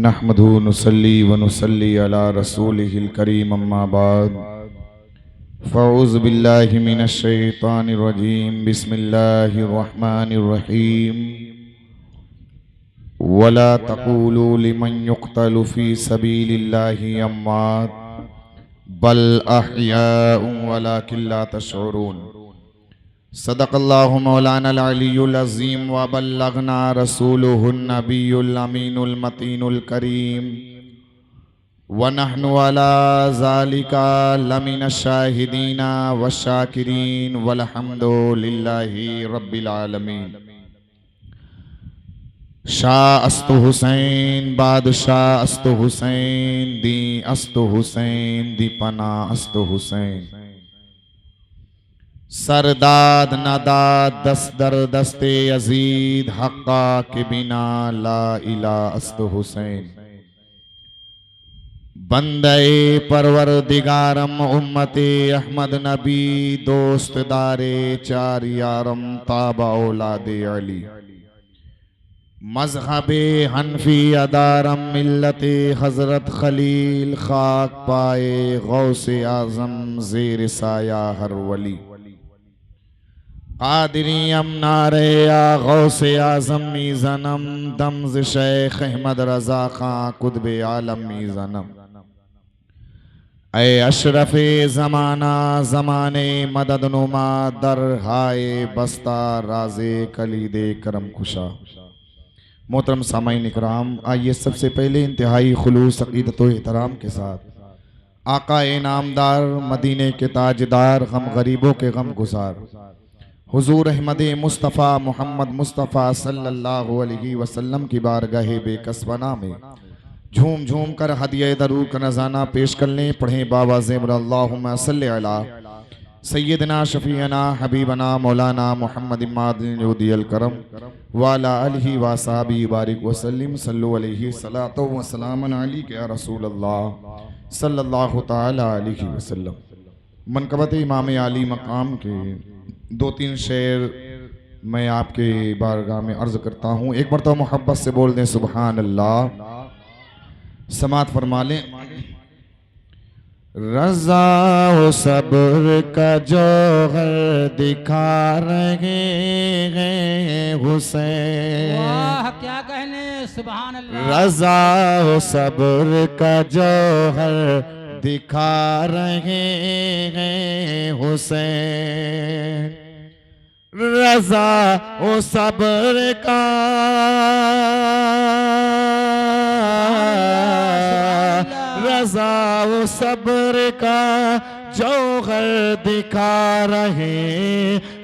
नहमदुहु नुसल्ली व नुसल्ली अला रसूलिहिल करीम अम्मा बाद फ़ऊज़ु बिल्लाहि मिनश शैतानिर रजीम बिस्मिल्लाहिर रहमानिर रहीम वला तक़ूलू लिमन युक़्तलु फ़ी सबीलिल्लाहि अम्वात बल अहयाउन वलाकिन ला तशऊरून। सदक़ल्लाहु मौलानल अलियुल अज़ीम व बल्लगना रसूलुहुन नबियुल अमीनुल मतीनुल करीम व नहनु अला ज़ालिका लमिनश शाहिदीना व शाकिरीन वल्हम्दुलिल्लाहि रब्बिल आलमीन। शाह अस्तु हुसैन बादशाह अस्तु हुसैन दी अस्तु हुसैन दी पना अस्तु हुसैन। सरदाद नदाद दस्तदर दस्ते अजीद हक्का के बिना ला इला अस्तु हुसैन। बंदे परवरदिगारम उम्मते अहमद नबी दोस्त दारे चार यारम ताबा औलादे अली मज़हबे हनफी अदारम मिल्लते हजरत खलील खाक पाए गौसे आजम ज़ेर साया हर वली। कादिरियम नारे या गौसे आज़म मीज़नम दम्ज़ शेख अहमद रज़ा खां कुतबे आलम मीज़नम। ऐ अशरफ़े ज़माना ज़माने मदद नुमा दर हाय बस्ता राज़े कलीदे करम खुशा। मोहतरम सामाईन इकराम, आइए सबसे पहले इंतहाई खुलूस अक़ीदत व एहतराम के साथ आका ए नामदार मदीने के ताजदार गम गरीबों के गम गुजार हुजूर अहमद मुस्तफ़ा मोहम्मद मुस्तफ़ा सल्लल्लाहु अलैहि वसल्लम की बारगाह बेकसबना में झूम झूम कर हदिया दरूद का नज़ाना पेश कर लें। पढ़ें बावाज़े अल्लाहुम्मा सल्लि अला सय्यदना शफ़ीअना हबीबना मौलाना मोहम्मद इमादिल करम वाला अलैहि व सहाबी बारिक वसल्लम सल्लु अलैहि सलातो व सलामन अलैका या रसूल अल्लाह सल्लल्लाहु तआला अलैहि वसल्लम। मनक़बत इमाम आली मकाम के दो तीन शेर मैं आपके बारगाह में अर्ज करता हूँ। एक मरतबा मोहब्बत से बोल दें सुबहान अल्लाह। समात फरमा लें। रज़ा व सब्र का जौहर दिखा रहे हैं हुसैन। वाह क्या कहने, सुभान अल्लाह। रज़ा व सब्र का जौहर दिखा रहे हैं हुसैन। रज़ा व सब्र का रज़ा व सब्र का जौहर दिखा रहे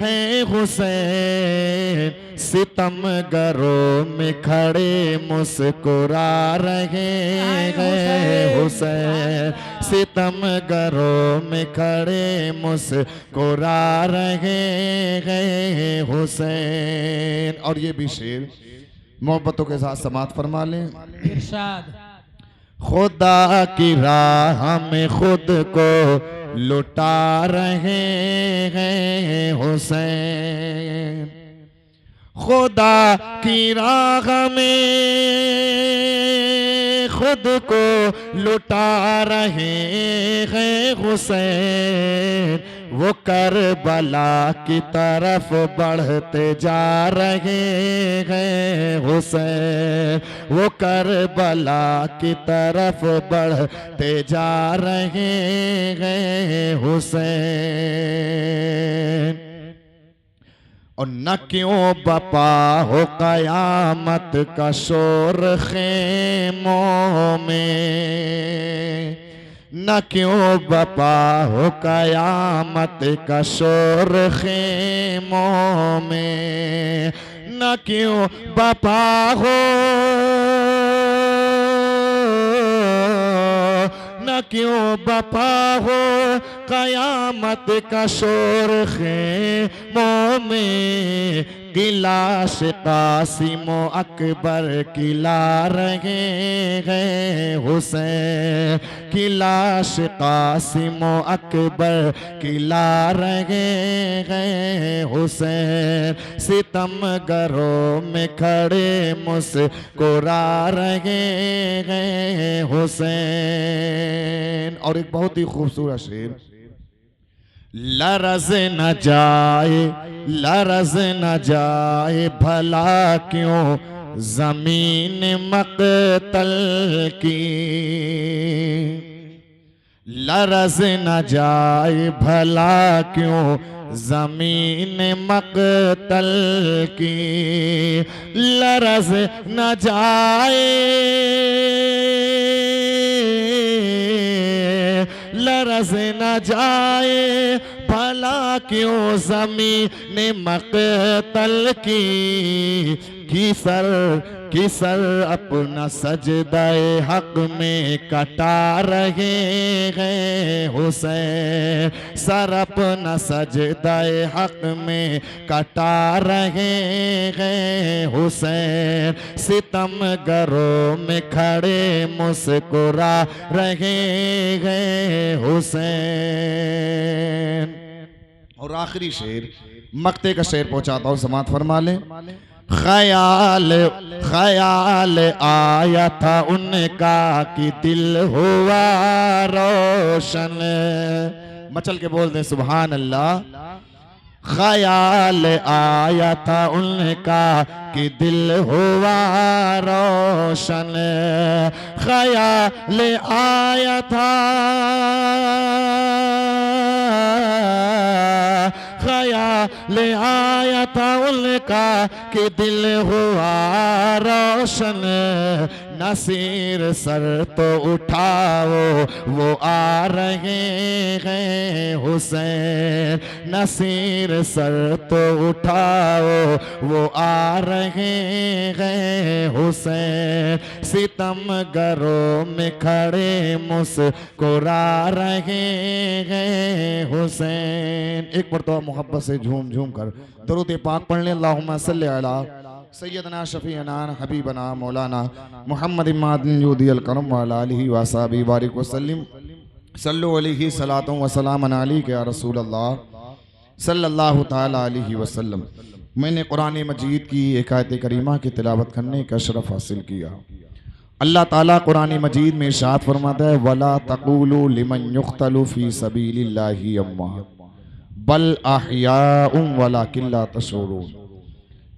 हैं हुसैन। सितमगरों में खड़े मुस्कुरा रहे हैं हुसैन। सितमगरों में खड़े मुस्कुरा रहे हैं हुसैन। और ये भी शेर मोहब्बतों के साथ समात फरमा लें। इरशाद। खुदा की राह में खुद को लुटा रहे हैं हुसैन। खुदा की राह में खुद को लुटा रहे हैं हुसैन। वो करबला की तरफ बढ़ते जा रहे हैं हुसैन। वो करबला की तरफ बढ़ते जा रहे हैं हुसैन। और न क्यों बपा हो कयामत का शोर खेमों में। न क्यों बपा हो कयामत का शोर खेमों में। न क्यों बपा हो न क्यों बपा हो कयामत का शोर खेमों में। गिलाश कासिम अकबर किला रहे हैं हुसैन, गिलाश कासिम अकबर किला रहे हैं हुसैन, सितमगरों में खड़े मुस्कुरा रहे हैं हुसैन। और एक बहुत ही खूबसूरत शेर, लरज़ न जाए, लरज़ न जाए भला क्यों जमीन मक़तल की, लरज़ न जाए भला क्यों जमीन मक़तल की, लरज़ न जाए, लरज़ न जाए भला क्यों ज़मीन मक़तल की सर अपना सजदाए हक में कटा रहे हैं हुसैन, सर अपना सजदाए हक में कटा रहे हैं हुसैन, सितमगरों में खड़े मुस्कुरा रहे हैं हुसैन। और आखिरी शेर, मक्ते का शेर पहुंचाता हूं, समात फरमा लें। ख्याल ख्याल आया था उनका कि दिल हुआ रोशन, मचल के बोल दें सुभान अल्लाह। ख्याल आया था उनका कि दिल हुआ रोशन, ख्याल आया था, ख्याल आया था उनका कि दिल हुआ रोशन, नसीर सर तो उठाओ वो आ रहे हैं हुसैन, नसीर सर तो उठाओ वो आ रहे हैं हुसैन, सितमगरों में खड़े मुस्कुरा रहे हैं हुसैन। एक बार तो मोहब्बत से झूम झूम कर दरूद पाक पढ़ लें। अल्लाहुम्मा सल्ली अला सैयदना शफीअना हबीबना मौलाना मुहम्मद इमादिल करम व अला आलिहि व असहाबिहि बारिक वसल्लम, सल्लु अलैहि सलातु व सलामन अलैका या रसूल अल्लाह सल्लल्लाहु तआला अलैहि वसल्लम। मैंने कुरान मजीद की एक आयत करीमा की तिलावत करने का शरफ हासिल किया। अल्लाह ताला कुरान मजीद में इरशाद फरमाता है, वला तक़ूलू लिमन युक़्तलु फ़ी सबीलिल्लाहि अम्वात बल अहयाउम वलाकिन ला तशऊरून,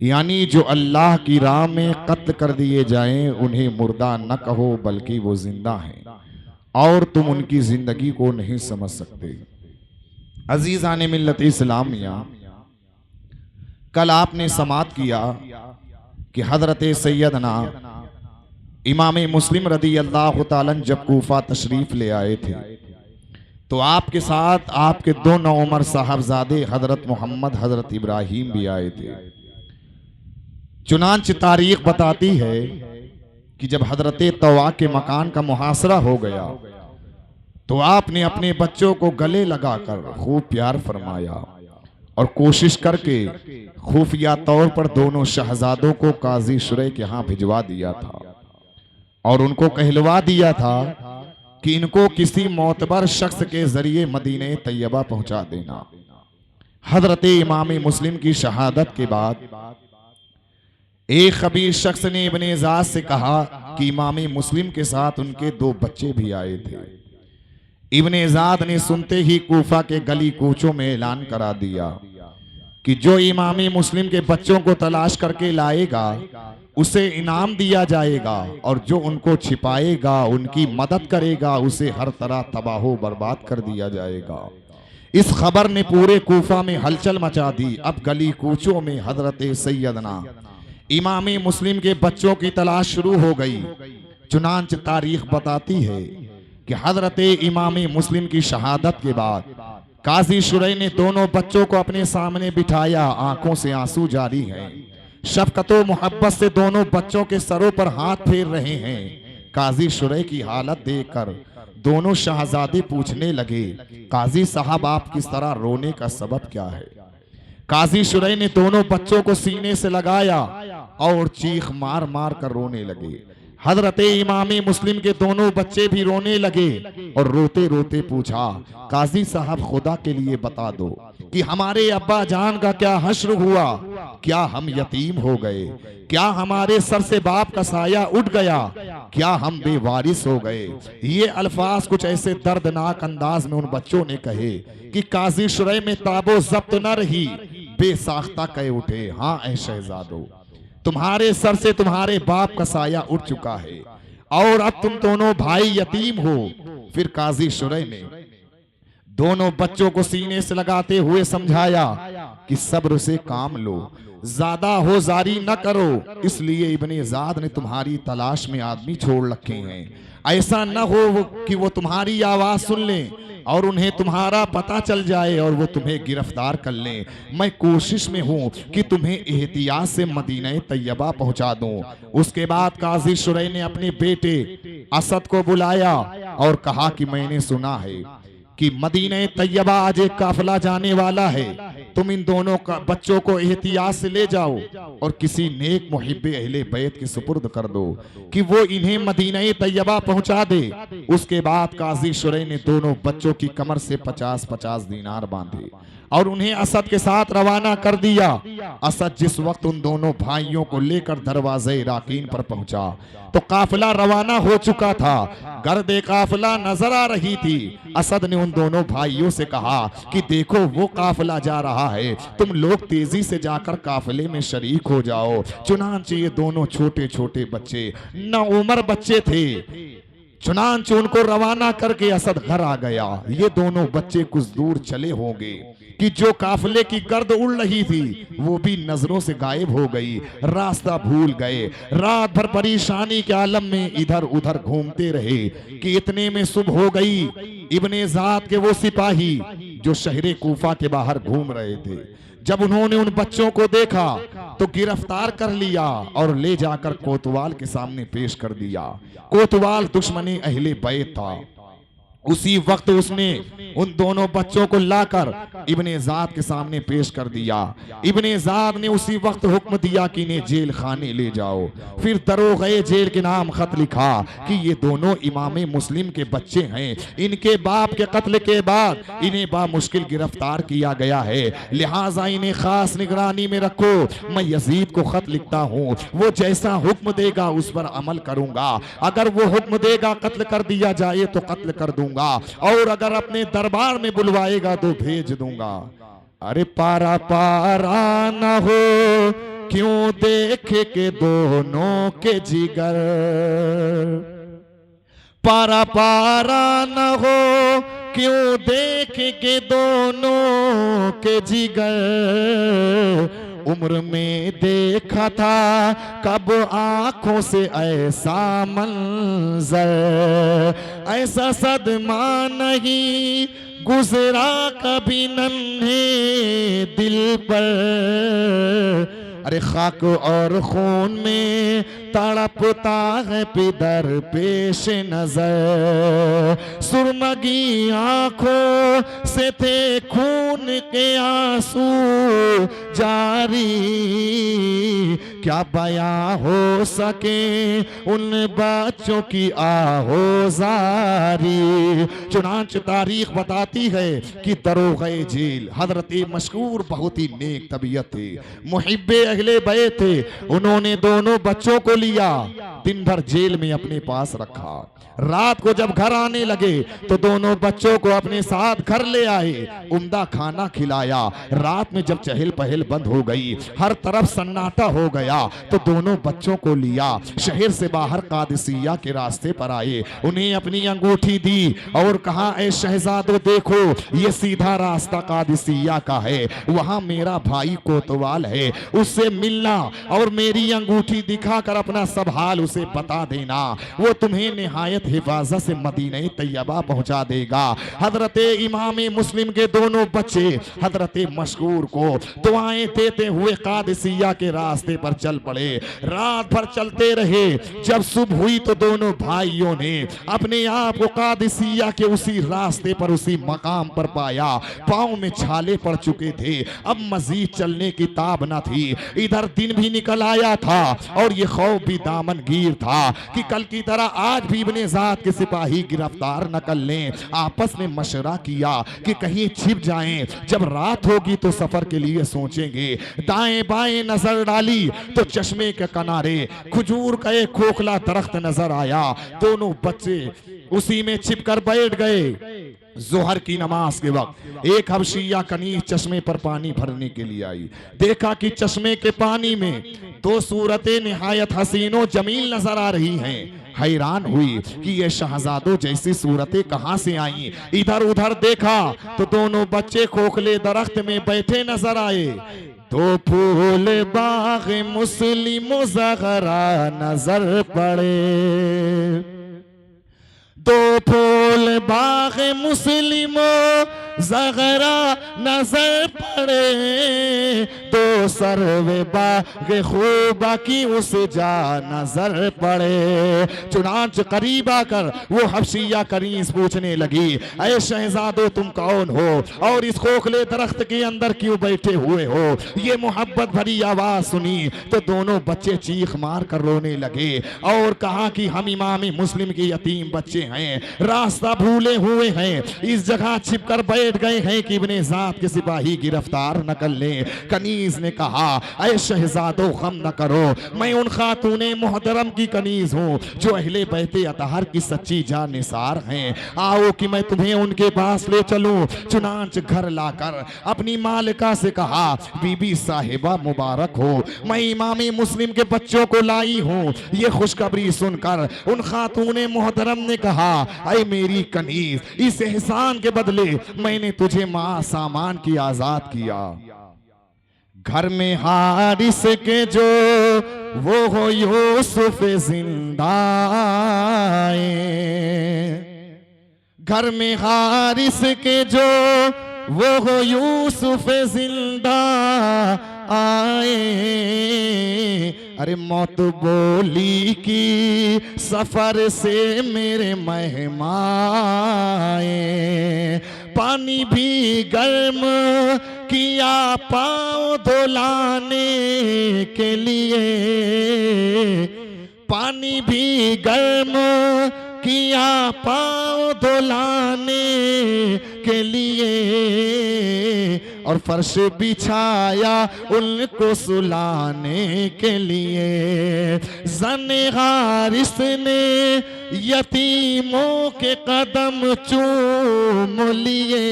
यानी जो अल्लाह की राह में कत्ल कर दिए जाएं उन्हें मुर्दा न कहो बल्कि वो जिंदा हैं और तुम उनकी जिंदगी को नहीं समझ सकते। अजीज़ान मिल्लत इस्लामिया, कल आपने समात किया कि हजरत सैयदना इमाम मुस्लिम रदी अल्लाह ताला जब कूफा तशरीफ ले आए थे तो आपके साथ आपके दो नौमर साहबजादे हजरत मोहम्मद हजरत इब्राहिम भी आए थे। चुनांच तारीख बताती है कि जब हजरत तवा के मकान का मुहासरा हो गया तो आपने अपने बच्चों को गले लगाकर खूब प्यार फरमाया और कोशिश करके खुफिया तौर पर दोनों शहजादों को काजी शुरै के यहाँ भिजवा दिया था और उनको कहलवा दिया था कि इनको किसी मोतबर शख्स के जरिए मदीने तैयबा पहुंचा देना। हजरत इमाम मुस्लिम की शहादत के बाद एक खबीर शख्स ने इब्ने इजाज से कहा कि इमाम मुस्लिम के साथ उनके दो बच्चे भी आए थे। इब्ने इजाज ने सुनते ही कूफा के गली कूचों में ऐलान करा दिया कि जो इमाम मुस्लिम के बच्चों को तलाश करके लाएगा उसे इनाम दिया जाएगा और जो उनको छिपाएगा, उनकी मदद करेगा, उसे हर तरह तबाहो बर्बाद कर दिया जाएगा। इस खबर ने पूरे कूफा में हलचल मचा दी। अब गली कूचों में हजरत सैयदना इमाम मुस्लिम के बच्चों की तलाश शुरू हो गई। चुनांच तारीख बताती है कि हजरत इमाम मुस्लिम की शहादत के बाद काजी शुरै ने दोनों बच्चों को अपने सामने बिठाया। आंखों से आंसू जारी हैं, शफकतो मोहब्बत से दोनों बच्चों के सरों पर हाथ फेर रहे हैं। काजी शुरै की हालत देखकर दोनों शहजादे पूछने लगे, काजी साहब आप किस तरह रोने का सबब क्या है? काजी शुरै ने दोनों बच्चों को सीने से लगाया और चीख मार मार कर रोने लगे। हजरत इमाम मुस्लिम के दोनों बच्चे भी रोने लगे और रोते रोते पूछा, काजी साहब खुदा के लिए बता दो कि हमारे अब्बा जान का क्या हश्र हुआ? क्या हम यतीम हो गए? क्या हमारे सर से बाप का साया उठ गया? क्या हम बेवारिस हो गए? ये अल्फाज कुछ ऐसे दर्दनाक अंदाज में उन बच्चों ने कहे कि काजी शुरै में ताबो जब्त न रही, बेसाख्ता कह उठे, हाँ ऐ शहजादो, तुम्हारे सर से तुम्हारे बाप का साया उठ चुका है और अब तुम दोनों भाई यतीम हो। फिर काजी शुरै ने दोनों बच्चों को सीने से लगाते हुए समझाया कि सब्र से काम लो, ज्यादा हो जारी न करो, इसलिए इब्ने ज़ाद ने तुम्हारी तलाश में आदमी छोड़ रखे हैं। ऐसा न हो कि वो तुम्हारी आवाज सुन लें और उन्हें तुम्हारा पता चल जाए और वो तुम्हें गिरफ्तार कर लें। मैं कोशिश में हूं कि तुम्हें एहतियात से मदीना तैयबा पहुंचा दूं। उसके बाद काजी शुरै ने अपने बेटे असद को बुलाया और कहा कि मैंने सुना है कि मदीना तैयबा आज एक काफिला जाने वाला है, तुम इन दोनों का बच्चों को एहतियात से ले जाओ और किसी नेक मुहिब्बे अहले बैत के सुपुर्द कर दो कि वो इन्हें मदीना तैयबा पहुंचा दे। उसके बाद काजी शुरै ने दोनों बच्चों की कमर से 50-50 दीनार बांधे और उन्हें असद के साथ रवाना कर दिया। असद जिस वक्त उन दोनों भाइयों को लेकर दरवाजे इराकीन पर पहुंचा तो काफिला रवाना हो चुका था, गर्दे काफिला नजर आ रही थी। असद ने उन दोनों भाइयों से कहा कि देखो वो काफिला जा रहा है, तुम लोग तेजी से जाकर काफिले में शरीक हो जाओ। चुनांचे ये दोनों छोटे छोटे बच्चे न उम्र बच्चे थे, चुनांचे उनको रवाना करके असद घर आ गया। ये दोनों बच्चे कुछ दूर चले होंगे कि जो काफिले की गर्द उड़ रही थी वो भी नजरों से गायब हो गई, रास्ता भूल गए। रात भर परेशानी के आलम में इधर उधर घूमते रहे कि इतने में सुबह हो गई। इब्ने ज़ाद के वो सिपाही जो शहरे कूफा के बाहर घूम रहे थे, जब उन्होंने उन बच्चों को देखा तो गिरफ्तार कर लिया और ले जाकर कोतवाल के सामने पेश कर दिया। कोतवाल दुश्मनी अहले बैत था। उसी वक्त उसने उन दोनों बच्चों को लाकर इब्ने ज़ाद के सामने पेश कर दिया। इब्ने ज़ाद ने उसी वक्त हुक्म दिया कि इन्हें जेल खाने ले जाओ। फिर दरोगे जेल के नाम खत लिखा कि ये दोनों इमाम मुस्लिम के बच्चे हैं, इनके बाप के कत्ल के बाद इन्हें बामुश्किल गिरफ्तार किया गया है, लिहाजा इन्हें खास निगरानी में रखो। मैं यजीद को खत लिखता हूँ, वो जैसा हुक्म देगा उस पर अमल करूंगा। अगर वो हुक्म देगा कत्ल कर दिया जाए तो कत्ल कर दूंगा और अगर अपने दरबार में बुलवाएगा तो भेज दूंगा। अरे पारा पारा न हो क्यों देख के दोनों के जिगर, पारा पारा न हो क्यों देख के दोनों के जिगर। उम्र में देखा था कब आंखों से ऐसा मंजर, ऐसा सदमा नहीं गुजरा कभी नन्हे दिल पर। अरे खाक और खून में तड़पता है पिदर पेश नजर, सुरमगी आंखों से थे खून के आंसू जारी। क्या बयां हो सके उन बच्चों की आहोजारी। चुनांच तारीख बताती है कि दरोगे जेल हजरत मशहूर बहुत ही नेक तबीयत थे, मुहिब्बे अहले बैत थे। उन्होंने दोनों बच्चों को लिया, दिन भर जेल में अपने पास रखा। रात को जब घर आने लगे तो दोनों बच्चों को अपने साथ घर ले आए, उम्दा खाना खिलाया। रात में जब चहल पहल बंद हो गई, हर तरफ सन्नाटा हो गया, तो दोनों बच्चों को लिया शहर से बाहर कादिसिया के रास्ते पर आए। उन्हें अपनी अंगूठी दी और कहा, ऐ शहजादो देखो ये सीधा रास्ता कादिसिया का है, वहां मेरा भाई कोतवाल है, उससे मिलना और मेरी अंगूठी दिखाकर अपना सब हाल से बता देना, वो तुम्हें निहायत हिफाजत से मदीने तैयबा पहुंचा देगा। हजरत इमाम मुस्लिम के दोनों बच्चे हजरत मशकूर को दुआएं देते हुए कादिसिया के रास्ते पर चल पड़े। रात भर चलते रहे। जब सुबह हुई तो दोनों भाइयों ने अपने आप को कादिसिया के उसी रास्ते पर, उसी मकाम पर पाया। पांव में छाले पड़ चुके थे, अब मजीद चलने की ताब न थी। इधर दिन भी निकल आया था और ये खौफ भी दामनगीर था कि कल की तरह आज भी इब्ने ज़ाद के सिपाही गिरफ्तार न कर लें। आपस में मशवरा किया कि कहीं छिप जाएं, जब रात होगी तो सफर के लिए सोचेंगे। दाएं बाएं नजर डाली तो चश्मे के किनारे खजूर का एक खोखला दरख्त नजर आया। दोनों बच्चे उसी में छिपकर बैठ गए। जोहर की नमाज के वक्त एक हबशिया कनीज चश्मे पर पानी भरने के लिए आई। देखा कि चश्मे के पानी में दो सूरतें निहायत हसीनो जमील नजर आ रही हैं। हैरान हुई कि ये शहजादों जैसी सूरतें कहां से आई। इधर उधर देखा तो दोनों बच्चे खोखले दरख्त में बैठे नजर आए। दो फूल बाग मुस्लिम ज़ग़रा नजर पड़े, दो फूल बाग मुस्लिमो ज़ग़रा नजर पड़े, दो सरवे बाग खूबा की उस जा नजर पड़े। चुनांच करीब आकर वो हबशिया कनीज पूछने लगी, ऐ शहजादो तुम कौन हो और इस खोखले दरख्त के अंदर क्यों बैठे हुए हो। ये मोहब्बत भरी आवाज सुनी तो दोनों बच्चे चीख मार कर रोने लगे और कहा कि हम इमाम मुस्लिम के यतीम बच्चे हैं, रास्ता भूले हुए हैं, इस जगह छिपकर बैठ गए हैं कि इब्ने ज़ाद के सिपाही गिरफ्तार न कर ले। कनीज ने कहा, ऐ शहजादो गम न करो, मैं उन खातूने मोहतरम की कनीज हूँ जो अहले बैते अतहर की सच्ची जान निसार हैं। आओ कि मैं तुम्हें उनके पास ले चलूं। चुनांच घर लाकर अपनी मालिका से कहा, बीबी साहिबा मुबारक हो, मैं इमाम मुस्लिम के बच्चों को लाई हूँ। ये खुशखबरी सुनकर उन खातूने मोहतरम ने कहा, ऐ मेरी कनीज, इस एहसान के बदले मैंने तुझे मां सामान की आजाद किया। घर में हारिस के जो वो हो यूसुफ जिंदा, घर में हारिस के जो वो हो यूसुफ जिंदा आए। अरे मौत बोली की सफर से मेरे मेहमान, पानी भी गर्म किया पाँव धुलाने के लिए, पानी भी गर्म किया पाँव धुलाने के लिए, और फर्श बिछाया उनको सुलाने के लिए। ज़ने हारिस ने यतीमों के कदम चूम लिए,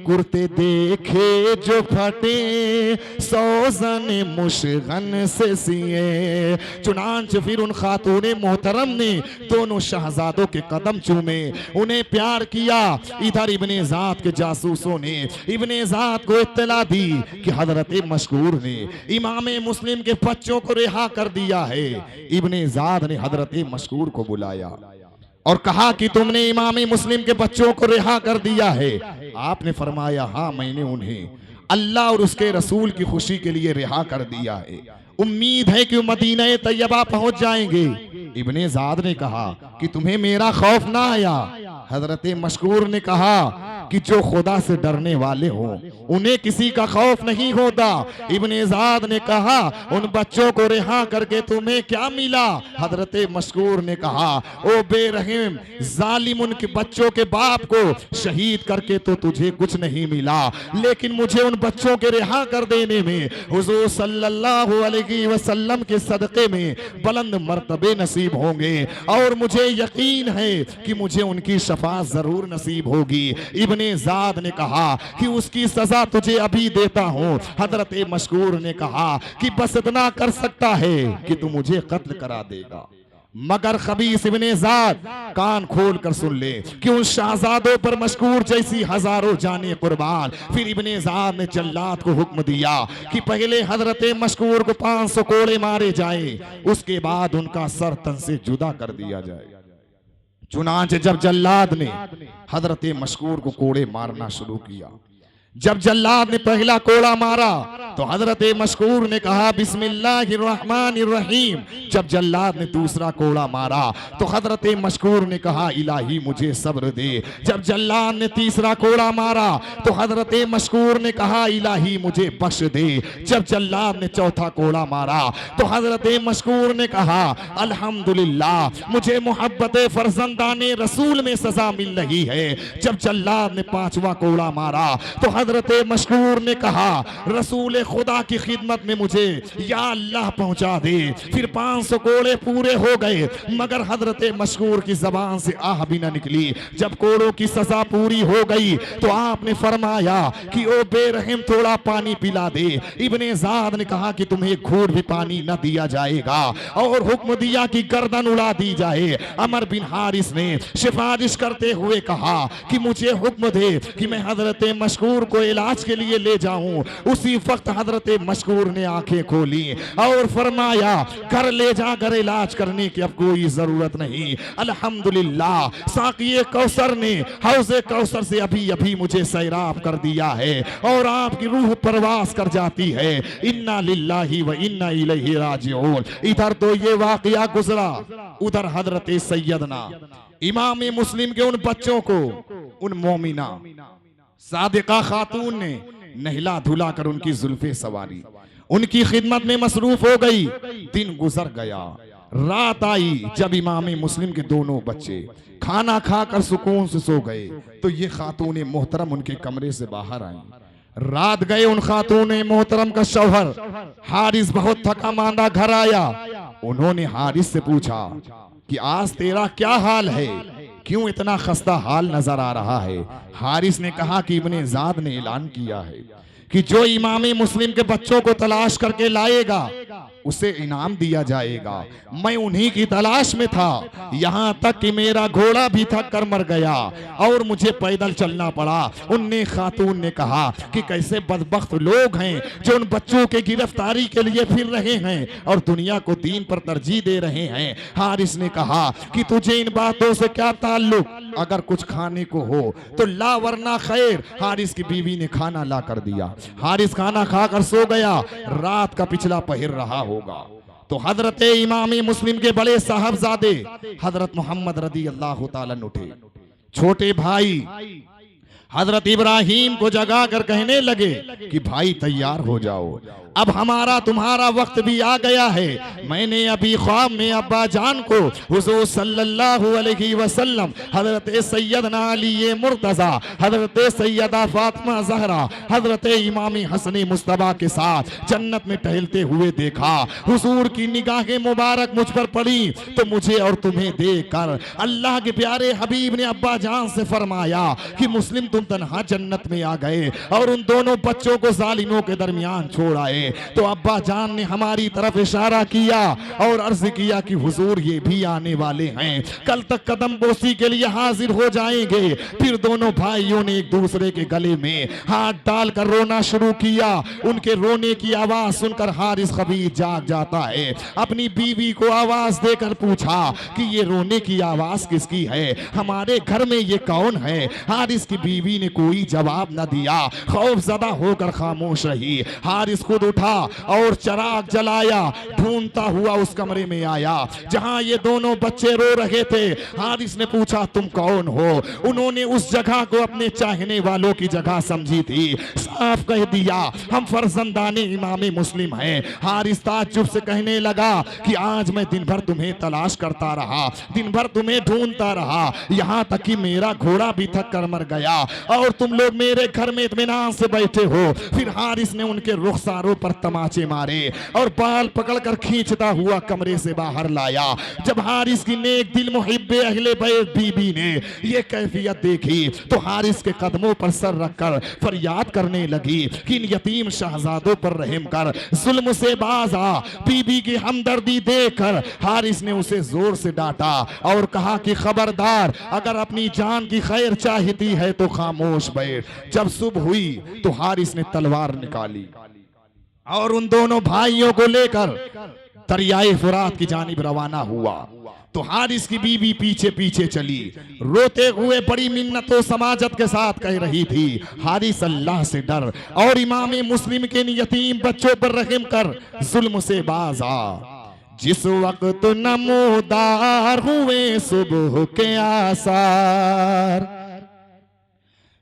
कुर्ते देखे जो फटे सौजन मुशगन से सिए। चुनांच फिर उन खातूने मोहतरम ने दोनों शहजादों के कदम चूमे, उन्हें प्यार किया। इधर इब्ने ज़ाद के जासूसों ने इब्ने ज़ाद को इत्तला दी कि हजरत मशकूर ने इमाम मुस्लिम के बच्चों को रिहा कर दिया है। इब्ने ज़ाद ने हजरत मशकूर को बुलाया और कहा कि तुमने इमाम मुस्लिम के बच्चों को रिहा कर दिया है। आपने फरमाया, हाँ मैंने उन्हें अल्लाह और उसके रसूल की खुशी के लिए रिहा कर दिया है, उम्मीद है कि वो मदीना तैयबा पहुंच जाएंगे। इब्ने ज़ाद ने कहा कि तुम्हें मेरा खौफ ना आया। हजरत मशकूर ने कहा कि जो खुदा से डरने वाले हों उन्हें किसी का खौफ नहीं होता। इब्ने ज़ाद ने कहा, उन बच्चों को रिहा करके तुम्हें क्या मिला। हजरत मशकूर ने कहा, ओ बेरहम जालिम, उनके बच्चों के बाप को शहीद करके तो तुझे कुछ नहीं मिला, लेकिन मुझे उन बच्चों के रिहा कर देने में हुजूर सल्लल्लाहु अलैहि वसल्लम के सदक़े में बुलंद मर्तबे नसीब होंगे और मुझे यकीन है कि मुझे उनकी शफाअत जरूर नसीब होगी। इब्ने ज़ाद ने कहा कि उसकी सजा तुझे अभी देता हूं। हजरत मशकूर ने कहा कि बस इतना कर सकता है कि तू मुझे कत्ल करा देगा, मगर खबीस इब्ने ज़ाद कान खोल कर सुन ले कि उन शाहजादों पर मशकूर जैसी हजारों जाने कुर्बान। फिर इब्ने ज़ाद ने जल्लाद को हुक्म दिया कि पहले हजरत मशकूर को 500 कोड़े मारे जाए, उसके बाद उनका सर तन से जुदा कर दिया जाए। चुनांचे जब जल्लाद ने हजरत मशकूर को कोड़े मारना शुरू किया, जब जल्लाद ने पहला कोड़ा मारा तो हजरत मशकूर ने कहा बिस्मिल्लाहिर्रहमानिर्रहीम। जब जल्लाद ने दूसरा कोड़ा मारा तो हजरत मशकूर ने कहा इलाही मुझे सब्र दे। जब जल्लाद ने तीसरा कोड़ा मारा तो हजरत मशकूर ने कहा इलाही मुझे बख्श दे। जब जल्लाद ने चौथा कोड़ा मारा तो हजरत मशकूर ने कहा अल्हम्दुलिल्लाह मुझे मोहब्बत फरजंदाने रसूल में सजा मिल रही है। जब जल्लाद ने पांचवा कोड़ा मारा तो हजरत मशकूर ने कहा रसूल खुदा की खिदमत में मुझे या अल्लाह पहुंचा दे। फिर 500 कोड़े पूरे हो गए मगर हजरत मशकूर की जबान से आह भी न निकली। जब कोड़ों की सजा पूरी हो गई तो आपने फरमाया कि ओ बेरहम थोड़ा पानी पिला दे। इब्ने ज़ाद ने कहा कि तुम्हें घूंट भी पानी न दिया जाएगा और हुक्म दिया कि गर्दन उड़ा दी जाए। अमर बिन हारिस ने सिफारिश करते हुए कहा कि मुझे हुक्म दे कि मैं हजरत मशकूर को इलाज के लिए ले जाऊं। उसी वक्त हजरत मशकूर ने आंखें खोली और फरमाया घर ले जाकर इलाज करने की अब कोई जरूरत नहीं। अल्हम्दुलिल्लाह साक़िए कौसर ने हौज़े कौसर से अभी अभी मुझे सैराब कर दिया है और आपकी रूह परवास कर जाती है। इन्ना लिल्लाहि व इन्ना इलैहि राजिऊन। इधर तो ये वाक़या गुजरा, उधर हजरत सैयदना इमाम मुस्लिम के उन बच्चों को उन मोमिना सादिका खातून ने नहला धुला कर उनकी जुल्फे सवारी, उनकी खिदमत में मसरूफ हो गई। दिन गुजर गया, रात आई। जब इमाम मुस्लिम के दोनों बच्चे खाना खाकर सुकून से सो गए तो ये खातून मोहतरम उनके कमरे से बाहर आई। रात गए उन खातून मोहतरम का शौहर हारिस बहुत थका मांदा घर आया। उन्होंने हारिस से पूछा कि आज तेरा क्या हाल है, क्यों इतना खस्ता हाल नजर आ रहा है। हारिस ने कहा कि इब्ने ज़ाद ने ऐलान किया है कि जो इमाम मुस्लिम के बच्चों को तलाश करके लाएगा उसे इनाम दिया जाएगा। मैं उन्हीं की तलाश में था, यहाँ तक कि मेरा घोड़ा भी थक कर मर गया और मुझे पैदल चलना पड़ा। उनने खातून ने कहा कि कैसे बदबख्त लोग हैं जो उन बच्चों के गिरफ्तारी के लिए फिर रहे हैं और दुनिया को दीन पर तरजीह दे रहे हैं। हारिस ने कहा कि तुझे इन बातों से क्या ताल्लुक, अगर कुछ खाने को हो तो ला वरना खैर। हारिस की बीवी ने खाना ला कर दिया। हारिस खाना खाकर सो गया। रात का पिछला पहर रहा होगा तो हजरत इमाम मुस्लिम के बड़े साहबजादे हजरत मोहम्मद रदी अल्लाह ताला उठे। छोटे भाई हजरत इब्राहिम को जगा कर कहने लगे कि भाई तैयार हो जाओ, अब हमारा तुम्हारा वक्त भी आ गया है। मैंने अभी ख्वाब में अब्बा जान को हुजूर सल्लल्लाहु अलैहि वसल्लम, हजरत सैयदना अली मुर्तजा, हजरत सैयदा फातिमा ज़हरा, हजरत इमाम हसन मुस्तफा के साथ जन्नत में टहलते हुए देखा। हुजूर की निगाहें मुबारक मुझ पर पड़ी तो मुझे और तुम्हें देखकर अल्लाह के प्यारे हबीब ने अब्बा जान से फरमाया कि मुस्लिम तुम तन्हा जन्नत में आ गए और उन दोनों बच्चों को जालिमों के दरमियान छोड़ आए। तो अब्बा जान ने हमारी तरफ इशारा किया और अर्ज किया कि हुजूर ये भी आने वाले हैं, कल तक कदम बोसी के लिए हाजिर हो जाएंगे। फिर दोनों भाइयों ने एक दूसरे के गले में हाथ डालकर रोना शुरू किया। उनके रोने की आवाज सुनकर हारिस खबीर जाग जाता है। अपनी बीवी को आवाज देकर पूछा कि ये रोने की आवाज किसकी है, हमारे घर में ये कौन है। हारिस की बीवी ने कोई जवाब न दिया, खौफजदा होकर खामोश रही। हारिस खुद उठा और चराग जलाया, ढूंढता हुआ उस कमरे में आया जहां ये दोनों बच्चे रो रहे थे। हारिस ने पूछा तुम कौन हो। उन्होंने उस जगह को अपने चाहने वालों की जगह समझी थी। साफ कह दिया हम फर्जंदाने इमाम मुस्लिम हैं। हारिस ताज्जुब से कहने लगा कि आज मैं दिन भर तुम्हें तलाश करता रहा, दिन भर तुम्हें ढूंढता रहा, यहाँ तक कि मेरा घोड़ा भी थक कर मर गया और तुम लोग मेरे घर में इत्मीनान से बैठे हो। फिर हारिस ने उनके रुखसारों पर तमाचे मारे और बाल पकड़कर खींचता हुआ कमरे से बाहर लाया। जब हारिस की नेक दिल मुहिब्बे अहले बैत बीबी ने ये कैफियत देखी तो हारिस के कदमों पर सर रखकर फरियाद करने लगी कि इन यतीम शहजादों पर रहम कर, जुल्म से बाज आ। बीबी की हमदर्दी देखकर हारिस ने उसे जोर से डांटा और कहा कि खबरदार, अगर अपनी जान की खैर चाहती है तो खामोश बैठ। जब सुबह हुई तो हारिस ने तलवार निकाली और उन दोनों भाइयों को लेकर दरियाए फुरात की जानिब रवाना हुआ। तो हारिस की बीवी पीछे पीछे चली, रोते हुए बड़ी मिन्नतों समाजत के साथ कह रही थी, हारिस अल्लाह से डर और इमाम मुस्लिम के यतीम बच्चों पर रहम कर, जुल्म से बाज आ। जिस वक्त नमोदार हुए सुबह के आसार,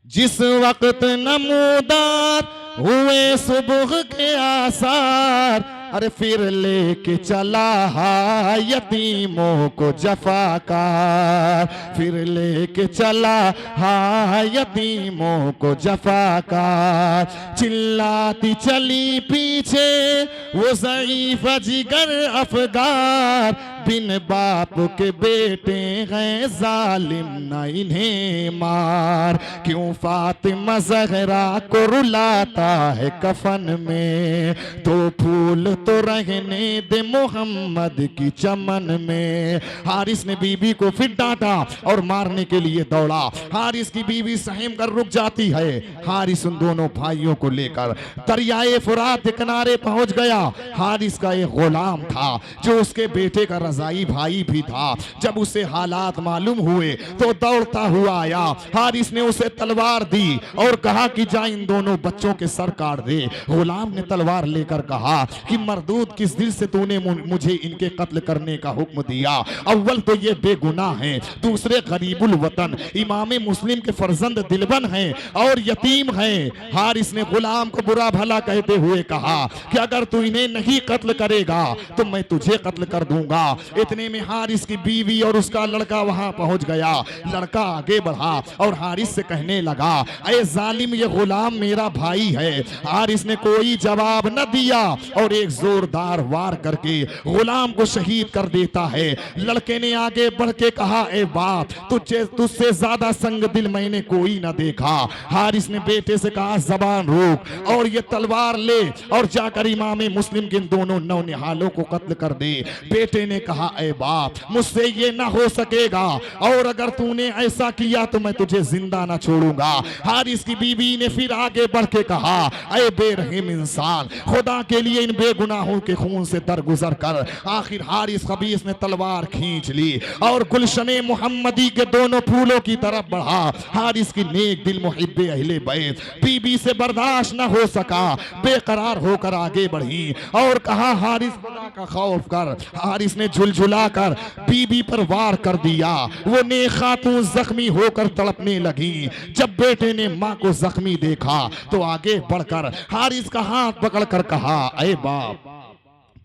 जिस वक्त नमोदार हुए सुबह के आसार, अरे फिर लेके चला हा यतीमों को जफाकार, फिर लेके चला हा यतीमों को जफाकार। चिल्लाती चली पीछे वो ज़ईफ़ जिगर अफगार, बिन बाप के बेटे हैं जालिम न इन्हें मार। क्यों फातिमा ज़हरा को रुलाता है कफन में, तो फूल तो रहने दे मोहम्मद की चमन में। हारिस ने बीबी को फिर डांटा और मारने के लिए दौड़ा। हारिस की बीवी सहम कर रुक जाती है। हारिस उन दोनों भाइयों को लेकर दरियाए फुरात के किनारे पहुंच गया। हारिस का एक गुलाम था जो उसके बेटे का रजाई भाई भी था। जब उसे हालात मालूम हुए तो दौड़ता हुआ आया। हारिस ने उसे तलवार दी और कहा कि जा इन दोनों बच्चों के सर काट दे। गुलाम ने तलवार लेकर कहा कि मरदूद, किस दिल से तूने मुझे इनके कत्ल करने का हुक्म दिया? अव्वल तो ये बेगुनाह हैं, दूसरे गरीबुल वतन इमाम मुस्लिम के फर्जंद दिलबन हैं और यतीम हैं। हारिस ने गुलाम को बुरा भला कहते हुए कहा कि अगर तू इन्हें नहीं कत्ल करेगा तो मैं तुझे कत्ल कर दूंगा। इतने में हारिस की बीवी और उसका लड़का वहां पहुंच गया। लड़का आगे बढ़ा और हारिस से कहने लगा, ऐ जालिम, ये गुलाम मेरा भाई है। हारिस ने कोई जवाब न दिया और एक जोरदार वार करके गुलाम को शहीद कर देता है। लड़के ने आगे बढ़ के कहा, ए बाप, तुझसे ज्यादा संग दिल मैंने कोई ना देखा। हारिस ने बेटे से कहा, जबान रोक और ये तलवार ले और जाकर इमाम मुस्लिम के दोनों नौनिहालों को कत्ल कर दे। बेटे ने कहा, ए बाप, मुझसे ये ना हो सकेगा और अगर तूने ऐसा किया तो मैं तुझे जिंदा ना छोड़ूंगा। हारिस की बीवी ने फिर आगे बढ़ के कहा, ए बेरहम इंसान, खुदा के लिए इन बेगुनाहों के खून से दरगुजर कर। आखिर हारिस खबीस ने तलवार खींच ली और गुलशने मोहम्मदी के दोनों फूलों की तरफ बढ़ा। हारिस की नेक दिल मुहिब्बे अहले बैत बीबी से बर्दाश्त न हो सका, बेकरार होकर आगे बढ़ी और कहा, हारिस, खुदा का खौफ कर। हारिस ने झुलझुला कर बीबी पर वार कर दिया। वो नेक खातून जख्मी होकर तड़पने लगी। जब बेटे ने मां को जख्मी देखा तो आगे बढ़कर हारिस का हाथ पकड़कर कहा, ऐ बाप,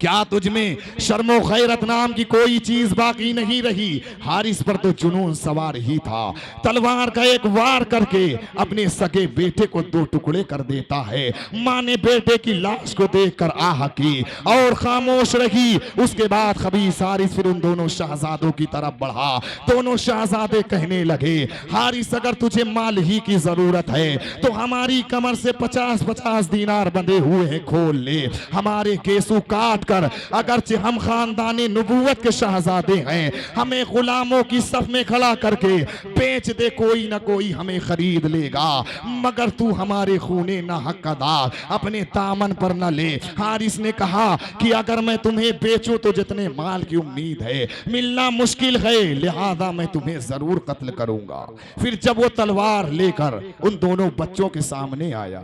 क्या तुझमें शर्मो गैरत नाम की कोई चीज बाकी नहीं रही? हारिस पर तो जुनून सवार ही था। तलवार का एक वार करके अपने सगे बेटे को दो टुकड़े कर देता है। मां ने बेटे की लाश को देखकर आह की और खामोश रही। उसके बाद खबीस हारिस फिर उन दोनों शहजादों की तरफ बढ़ा। दोनों शहजादे कहने लगे, हारिस, अगर तुझे माल ही की जरूरत है तो हमारी कमर से 50-50 दीनार बंधे हुए हैं, खोल ले। हमारे केसू काट कर, अगरचे हम खानदानी नबूवत के शहजादे हैं, हमें गुलामों की सफ में खड़ा करके बेच दे, कोई ना कोई हमें खरीद लेगा, मगर तू हमारे खूने ना हक अदा अपने दामन पर न ले। हारिस ने कहा कि अगर मैं तुम्हें बेचूं तो जितने माल की उम्मीद है मिलना मुश्किल है, लिहाजा मैं तुम्हें जरूर कत्ल करूंगा। फिर जब वो तलवार लेकर उन दोनों बच्चों के सामने आया,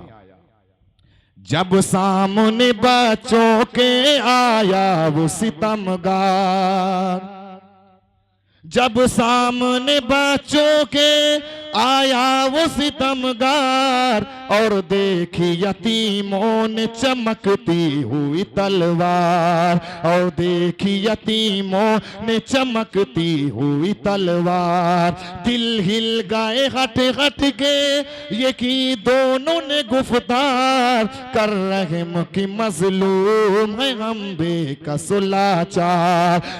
जब सामने बच्चों के आया वो सितमगार, जब सामने बच्चों के आया वो सितमगार, और देखी यतीमों ने चमकती हुई तलवार, और देखी यतीमों ने चमकती हुई तलवार। दिल हिल गए हट हट के ये की दोनों ने गुफ्तार, कर रहे मुकी मजलूम है हम बेकसुलाचार।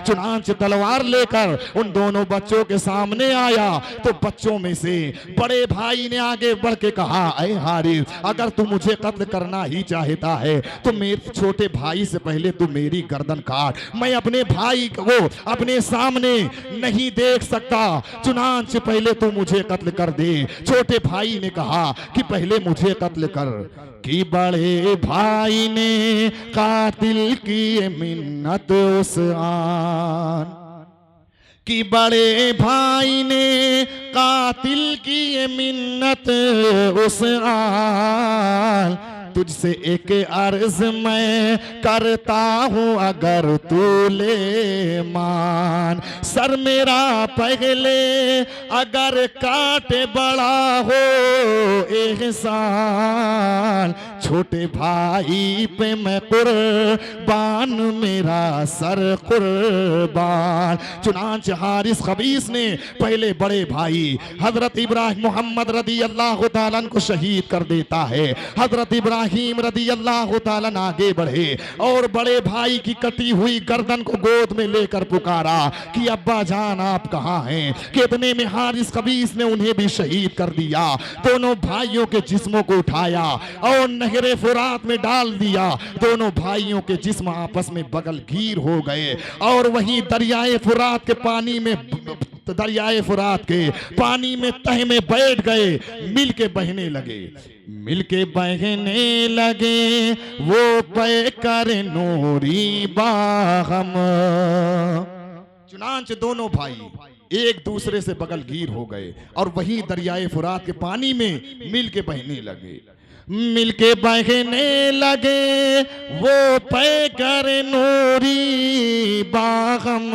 चुनांच तलवार लेकर उन दोनों बच्चों के सामने आया तो बच्चों में से बड़े भाई ने आगे बढ़ के कहा, ऐ हारिस, अगर तू मुझे कत्ल करना ही चाहता है तो मेरे छोटे भाई से पहले तू मेरी गर्दन काट। मैं अपने भाई को अपने सामने नहीं देख सकता, चुनांच पहले तू मुझे कत्ल कर दे। छोटे भाई ने कहा कि पहले मुझे कत्ल कर। कि बड़े भाई ने कातिल की मिन्नत उस आन, कि बड़े भाई ने कातिल की मिन्नत उस आन। तुझसे एक अर्ज मैं करता हूँ अगर तू ले मान, सर मेरा पहले अगर काटे बड़ा हो एहसान। छोटे भाई पे मैं कुर्बान, मेरा सर कुर्बान। चुनांच हारिस खबीस ने पहले बड़े भाई हजरत इब्राहिम मोहम्मद रदी अल्लाह ताला को शहीद कर देता है। हजरत इब्राहिम रदी अल्लाह ताला आगे बढ़े और बड़े भाई की कटी हुई गर्दन को गोद में लेकर पुकारा कि अब्बा जान आप कहाँ हैं। कितने में हारिस खबीस ने उन्हें भी शहीद कर दिया। दोनों भाइयों के जिस्मों को उठाया और नहरे फुरात में डाल दिया। दोनों भाइयों के जिस्म आपस में बगलगीर हो गए और वहीं दरियाए फुरात के पानी में तह में बैठ गए, मिल के बहने लगे। मिलके बहने लगे वो पे कर नूरी बागम। चुनांच दोनों भाई एक दूसरे से बगलगीर हो गए और वहीं दरियाए फुरात के पानी में मिल के बहने लगे। मिलके बहने लगे वो पे कर नूरी बागम।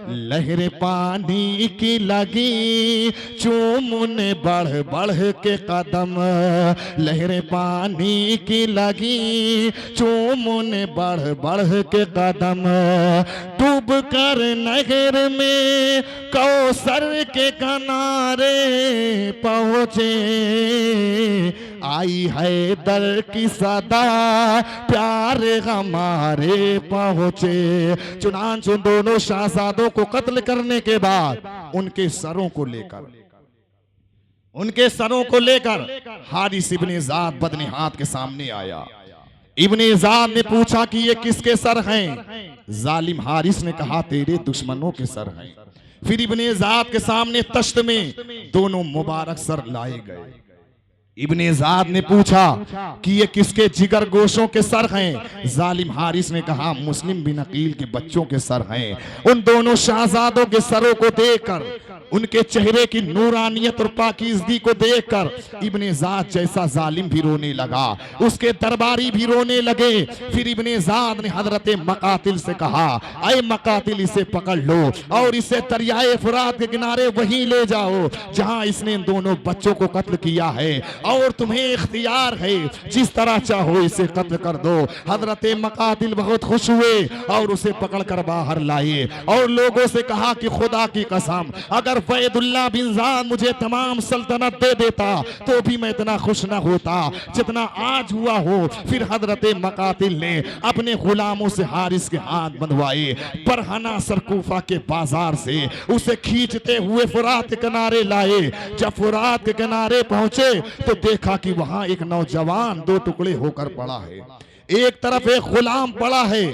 लहर पानी की लगी चूमने बढ़ बढ़ के कदम। लहर पानी की लगी चूमने बढ़ बढ़ के कदम। डूब कर नहर में कौसर के किनारे पहुँचे। आई है दर की सदा प्यार हमारे पहुँचे। चुनांच उन दोनों शहजादों को कत्ल करने के बाद उनके सरों को लेकर हारिस इब्ने ज़ाद बदनिहात के सामने आया। इब्ने ज़ाद ने पूछा कि ये किसके सर हैं? जालिम हारिस ने कहा तेरे दुश्मनों के सर हैं। फिर इब्ने ज़ाद के सामने तश्त में दोनों मुबारक सर लाए गए। इब्ने ज़ाद ने पूछा कि ये किसके जिगर गोशों के सर हैं? जालिम हारिस ने कहा मुस्लिम बिन अकील के बच्चों के सर हैं। उन दोनों शहजादों के सरों को देखकर, उनके चेहरे की नूरानियत और पाकीज़गी को देखकर इब्ने ज़ाद जैसा जालिम भी रोने लगा, उसके दरबारी भी रोने लगे। फिर इब्ने ज़ाद ने हजरत मकातिल से कहा, अय मकातिल, इसे पकड़ लो और इसे दरियाए फुरात के किनारे वहीं ले जाओ जहां इसने इन दोनों बच्चों को कत्ल किया है और तुम्हें इख्तियार है, जिस तरह चाहो इसे कत्ल कर दो। हजरत मकातिल बहुत खुश हुए और उसे पकड़कर बाहर लाए और लोगों से कहा कि खुदा की कसम, अगर वैदुल्लाह बिन ज़ाद मुझे तमाम सल्तनत दे देता तो भी मैं इतना खुश न होता जितना आज हुआ हो। फिर हजरत मकातिल ने अपने गुलामों से हारिस के हाथ बंधवाए, परहना सरकूफा के बाजार से उसे खींचते हुए फुरात के किनारे लाए। जब फुरात के किनारे पहुंचे तो देखा कि वहां एक नौजवान दो टुकड़े होकर पड़ा है। एक तरफ एक गुलाम पड़ा है,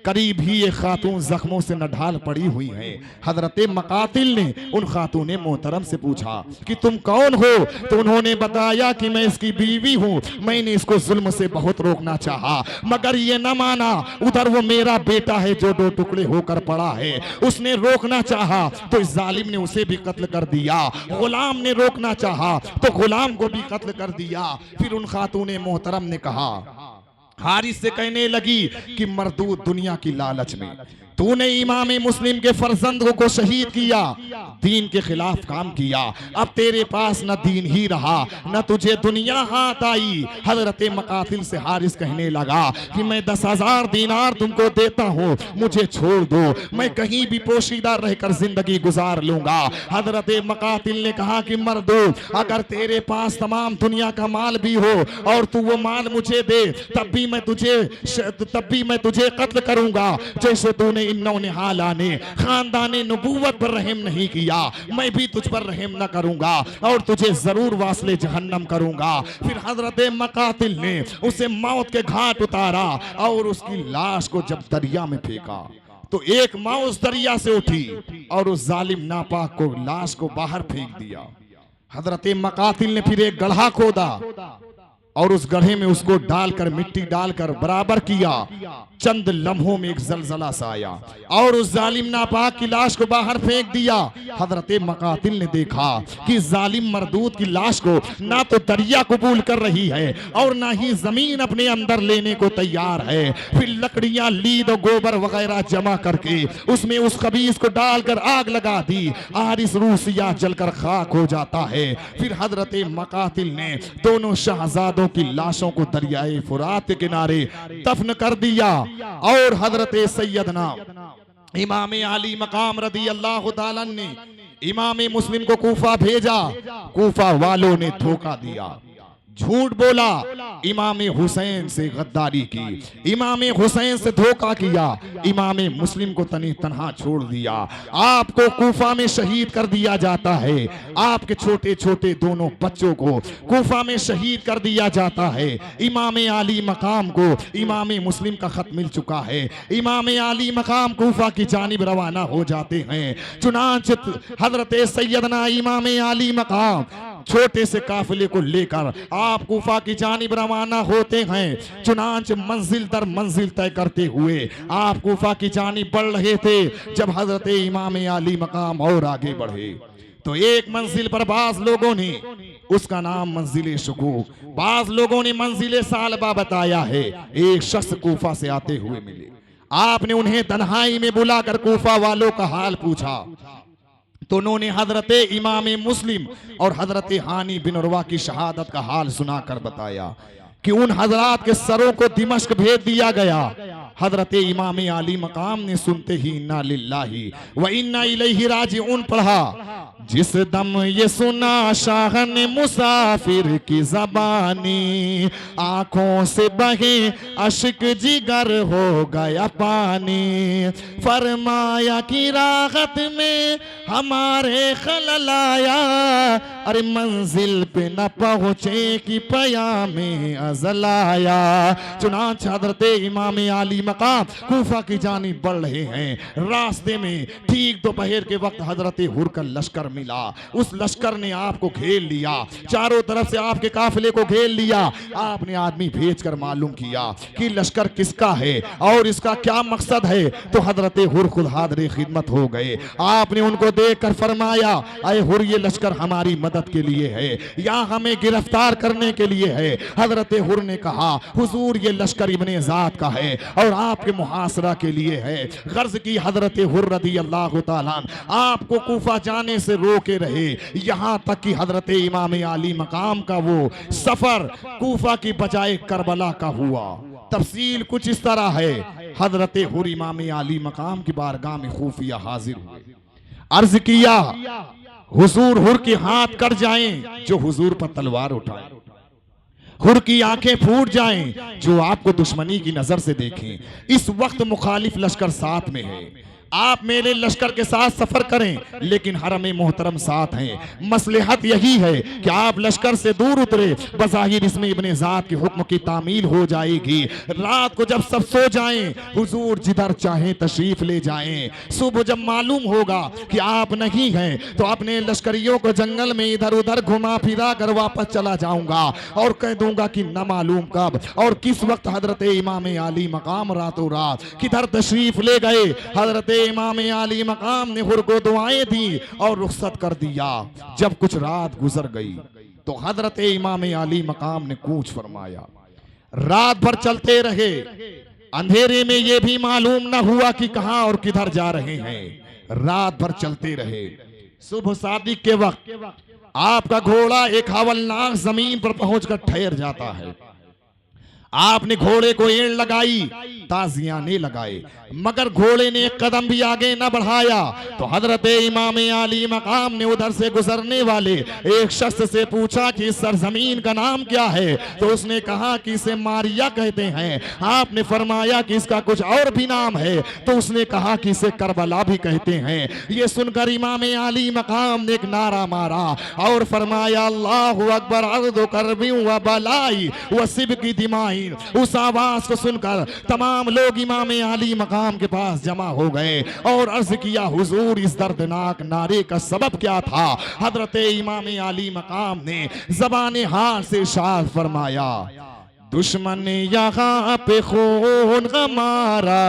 करीब ही एक खातून जख्मों से नढाल पड़ी हुई है। हजरत मकातिल ने उन खातून मोहतरम से पूछा कि तुम कौन हो? तो उन्होंने बताया कि मैं इसकी बीवी हूँ, मैंने इसको जुल्म से बहुत रोकना चाहा मगर ये न माना। उधर वो मेरा बेटा है जो दो टुकड़े होकर पड़ा है, उसने रोकना चाहा तो इस जालिम ने उसे भी कत्ल कर दिया। गुलाम ने रोकना चाहा तो गुलाम को भी कत्ल कर दिया। फिर उन खातून मोहतरम ने कहा, हारिस से कहने लगी कि मरदूद दुनिया की लालच में तूने इमाम मुस्लिम के फर्जंद को शहीद किया, दीन के खिलाफ काम किया, अब तेरे पास न दीन ही रहा न तुझे दुनिया हाथ आई। हजरत मकातिल से हारिस कहने लगा कि मैं 10,000 दीनार तुमको देता हूँ, मुझे छोड़ दो, मैं कहीं भी पोशीदा रहकर जिंदगी गुजार लूंगा। हजरत मकातिल ने कहा कि मर्दो, अगर तेरे पास तमाम दुनिया का माल भी हो और तू वो माल मुझे दे, तब भी मैं तुझे कत्ल करूंगा, जैसे तूने इन्होंने हालाने खानदाने नबूवत पर रहम नहीं किया, मैं भी तुझ पर रहम न करूंगा और तुझे जरूर वासले जहन्नम करूंगा। फिर हजरत मकातिल ने उसे मौत के घाट उतारा और उसकी लाश को जब दरिया में फेंका तो एक माँ उस दरिया से उठी और उस जालिम नापाक को लाश को बाहर फेंक दिया। हजरत मकातिल ने फिर एक गड्ढा खोदा और उस गड्ढे में उसको डालकर मिट्टी डालकर बराबर किया। चंद लम्हों में एक जलजला सा आया और उस जालिम नापाक की लाश को बाहर फेंक दिया। हजरत मकातिल ने देखा कि जालिम मरदूद की लाश को ना तो दरिया कबूल कर रही है और ना ही जमीन अपने अंदर लेने को तैयार है। फिर लकड़ियां, लीद और गोबर वगैरह जमा करके उसमें उस खबीस को डालकर आग लगा दी। आरिस रूसिया जलकर खाक हो जाता है। फिर हजरत मकातिल ने दोनों शहजादों की लाशों को दरियाए फुरात के किनारे दफन कर दिया और हजरत सैयदना इमाम आली मकाम रदी अल्लाह ताला ने इमाम मुस्लिम को कूफा भेजा। कूफा वालों ने धोखा दिया, झूठ बोला, इमाम हुसैन से गद्दारी की, इमाम हुसैन से धोखा किया, इमाम मुस्लिम को तनी तन्हा छोड़ दिया। आपको कूफा में शहीद कर दिया जाता है, आपके छोटे छोटे दोनों बच्चों को कूफा में शहीद कर दिया जाता है। इमाम आली मकाम को इमाम मुस्लिम का खत मिल चुका है। इमाम आली मकाम कूफा की जानिब रवाना हो जाते हैं। चुनांचे हजरत सैयदना इमाम आली मकाम छोटे से काफिले को लेकर आप कूफा की जानिब रवाना होते हैं। चुनांच मंजिल दर मंजिल तय करते हुए आप कूफा की जानिब बढ़ रहे थे। जब हजरत इमाम आली मकाम और आगे बढ़े तो एक मंजिल पर बाज लोगों ने उसका नाम मंजिल शुकूक, बाज लोगों ने मंजिल सालबा बताया है। एक शख्स कूफा से आते हुए मिले, आपने उन्हें तन्हाई में बुलाकर कूफा वालों का हाल पूछा तो उन्होंने हजरत इमाम मुस्लिम और हजरत हानी बिन उरवा की शहादत का हाल सुनाकर बताया कि उन हजरात के सरों को दिमश्क भेज दिया गया। हजरत इमाम आली मकाम ने सुनते ही इन्ना लिल्लाही व इन्ना इलैहि राजिऊन पढ़ा। जिस दम ये सुना शाह ने मुसाफिर की जबानी, आंखों से बहे अश्क जिगर हो गया पानी। फरमाया कि राहत में हमारे खलल आया, अरे मंजिल पे न पहुंचे कि पयामे अज़ल आया। चुनांचे हज़रत इमाम आली मकाम कूफा की जानिब बढ़ रहे हैं। रास्ते में ठीक दोपहर के वक्त हजरत हुर का लश्कर मिला। उस लश्कर ने आपको घेर लिया, चारों तरफ से आपके काफिले को घेर लिया। आपने आदमी भेजकर मालूम किया कि लश्कर किसका है और इसका क्या मकसद है। तो हजरत हुर खुद हाज़िर खिदमत हो गए। आपने उनको देखकर फरमाया, अय हुर, ये लश्कर हमारी मदद के लिए है या हमें गिरफ्तार करने के लिए है। हजरत हुर ने कहा, हुजूर ये लश्कर इब्ने ज़ात का है और आपके मुहासरा के लिए है। गर्ज की हजरत हुर रदी अल्लाह तआला आपको कूफा जाने से रोके रहे, यहां तक कि हजरत इमाम आली मकाम का वो सफर कूफा की बजाय करबला का हुआ। तफसील कुछ इस तरह है। हजरत हुर इमाम आली मकाम की बारगाह में खुफिया हाजिर हुए, अर्ज किया, हुजूर हुर के हाथ कट जाएं जो हुजूर पर तलवार उठाएं, हुर की आंखें फूट जाएं जो आपको दुश्मनी की नजर से देखें। इस वक्त मुखालिफ लश्कर साथ में है, आप मेरे लश्कर के साथ सफर करें लेकिन हरम मोहतरम साथ हैं। मसलहत यही है कि आप लश्कर से दूर उतरे, बज़ाहिर इसमें इब्ने ज़ात के हुक्म की तामील हो जाएगी। रात को जब सब सो जाएं, हुजूर जिधर चाहें तशरीफ ले जाएं। सुबह जब मालूम होगा कि आप नहीं हैं तो अपने लश्करियों को जंगल में इधर उधर घुमा फिरा कर वापस चला जाऊंगा और कह दूंगा कि न मालूम कब और किस वक्त हजरत इमाम आली मकाम रातों रात किधर तशरीफ ले गए। हजरत इमाम आली मकाम ने हुर को दुआएं दी और रुखसत कर दिया। जब कुछ रात गुजर गई तो हजरत इमाम आली मकाम ने कूच फरमाया। रात भर चलते रहे, अंधेरे में ये भी मालूम न हुआ कि कहां और किधर जा रहे हैं। रात भर चलते रहे। सुबह शादी के वक्त आपका घोड़ा एक हवलनाक जमीन पर पहुंचकर ठहर जाता है। आपने घोड़े को एड़ लगाई, ताजियाने लगाए, मगर घोड़े ने एक कदम भी आगे न बढ़ाया। तो हजरत इमाम आली मकाम ने उधर से गुजरने वाले एक शख्स से पूछा कि इस सरजमीन का नाम क्या है। तो उसने कहा कि इसे मारिया कहते हैं। आपने फरमाया कि इसका कुछ और भी नाम है। तो उसने कहा कि इसे करबला भी कहते हैं। ये सुनकर इमाम आली मकाम ने एक नारा मारा और फरमाया अल्लाहु अकबर अर्दु करबी व बलाई व सिब की दिमाई। उस आवाज को सुनकर तमाम लोग इमाम आली मकाम के पास जमा हो गए और अर्ज किया हुजूर इस दर्दनाक नारे का सबब क्या था। हजरत इमाम आली मकाम ने ज़बान हाल से इरशाद फरमाया दुश्मन यहाँ पे खून हमारा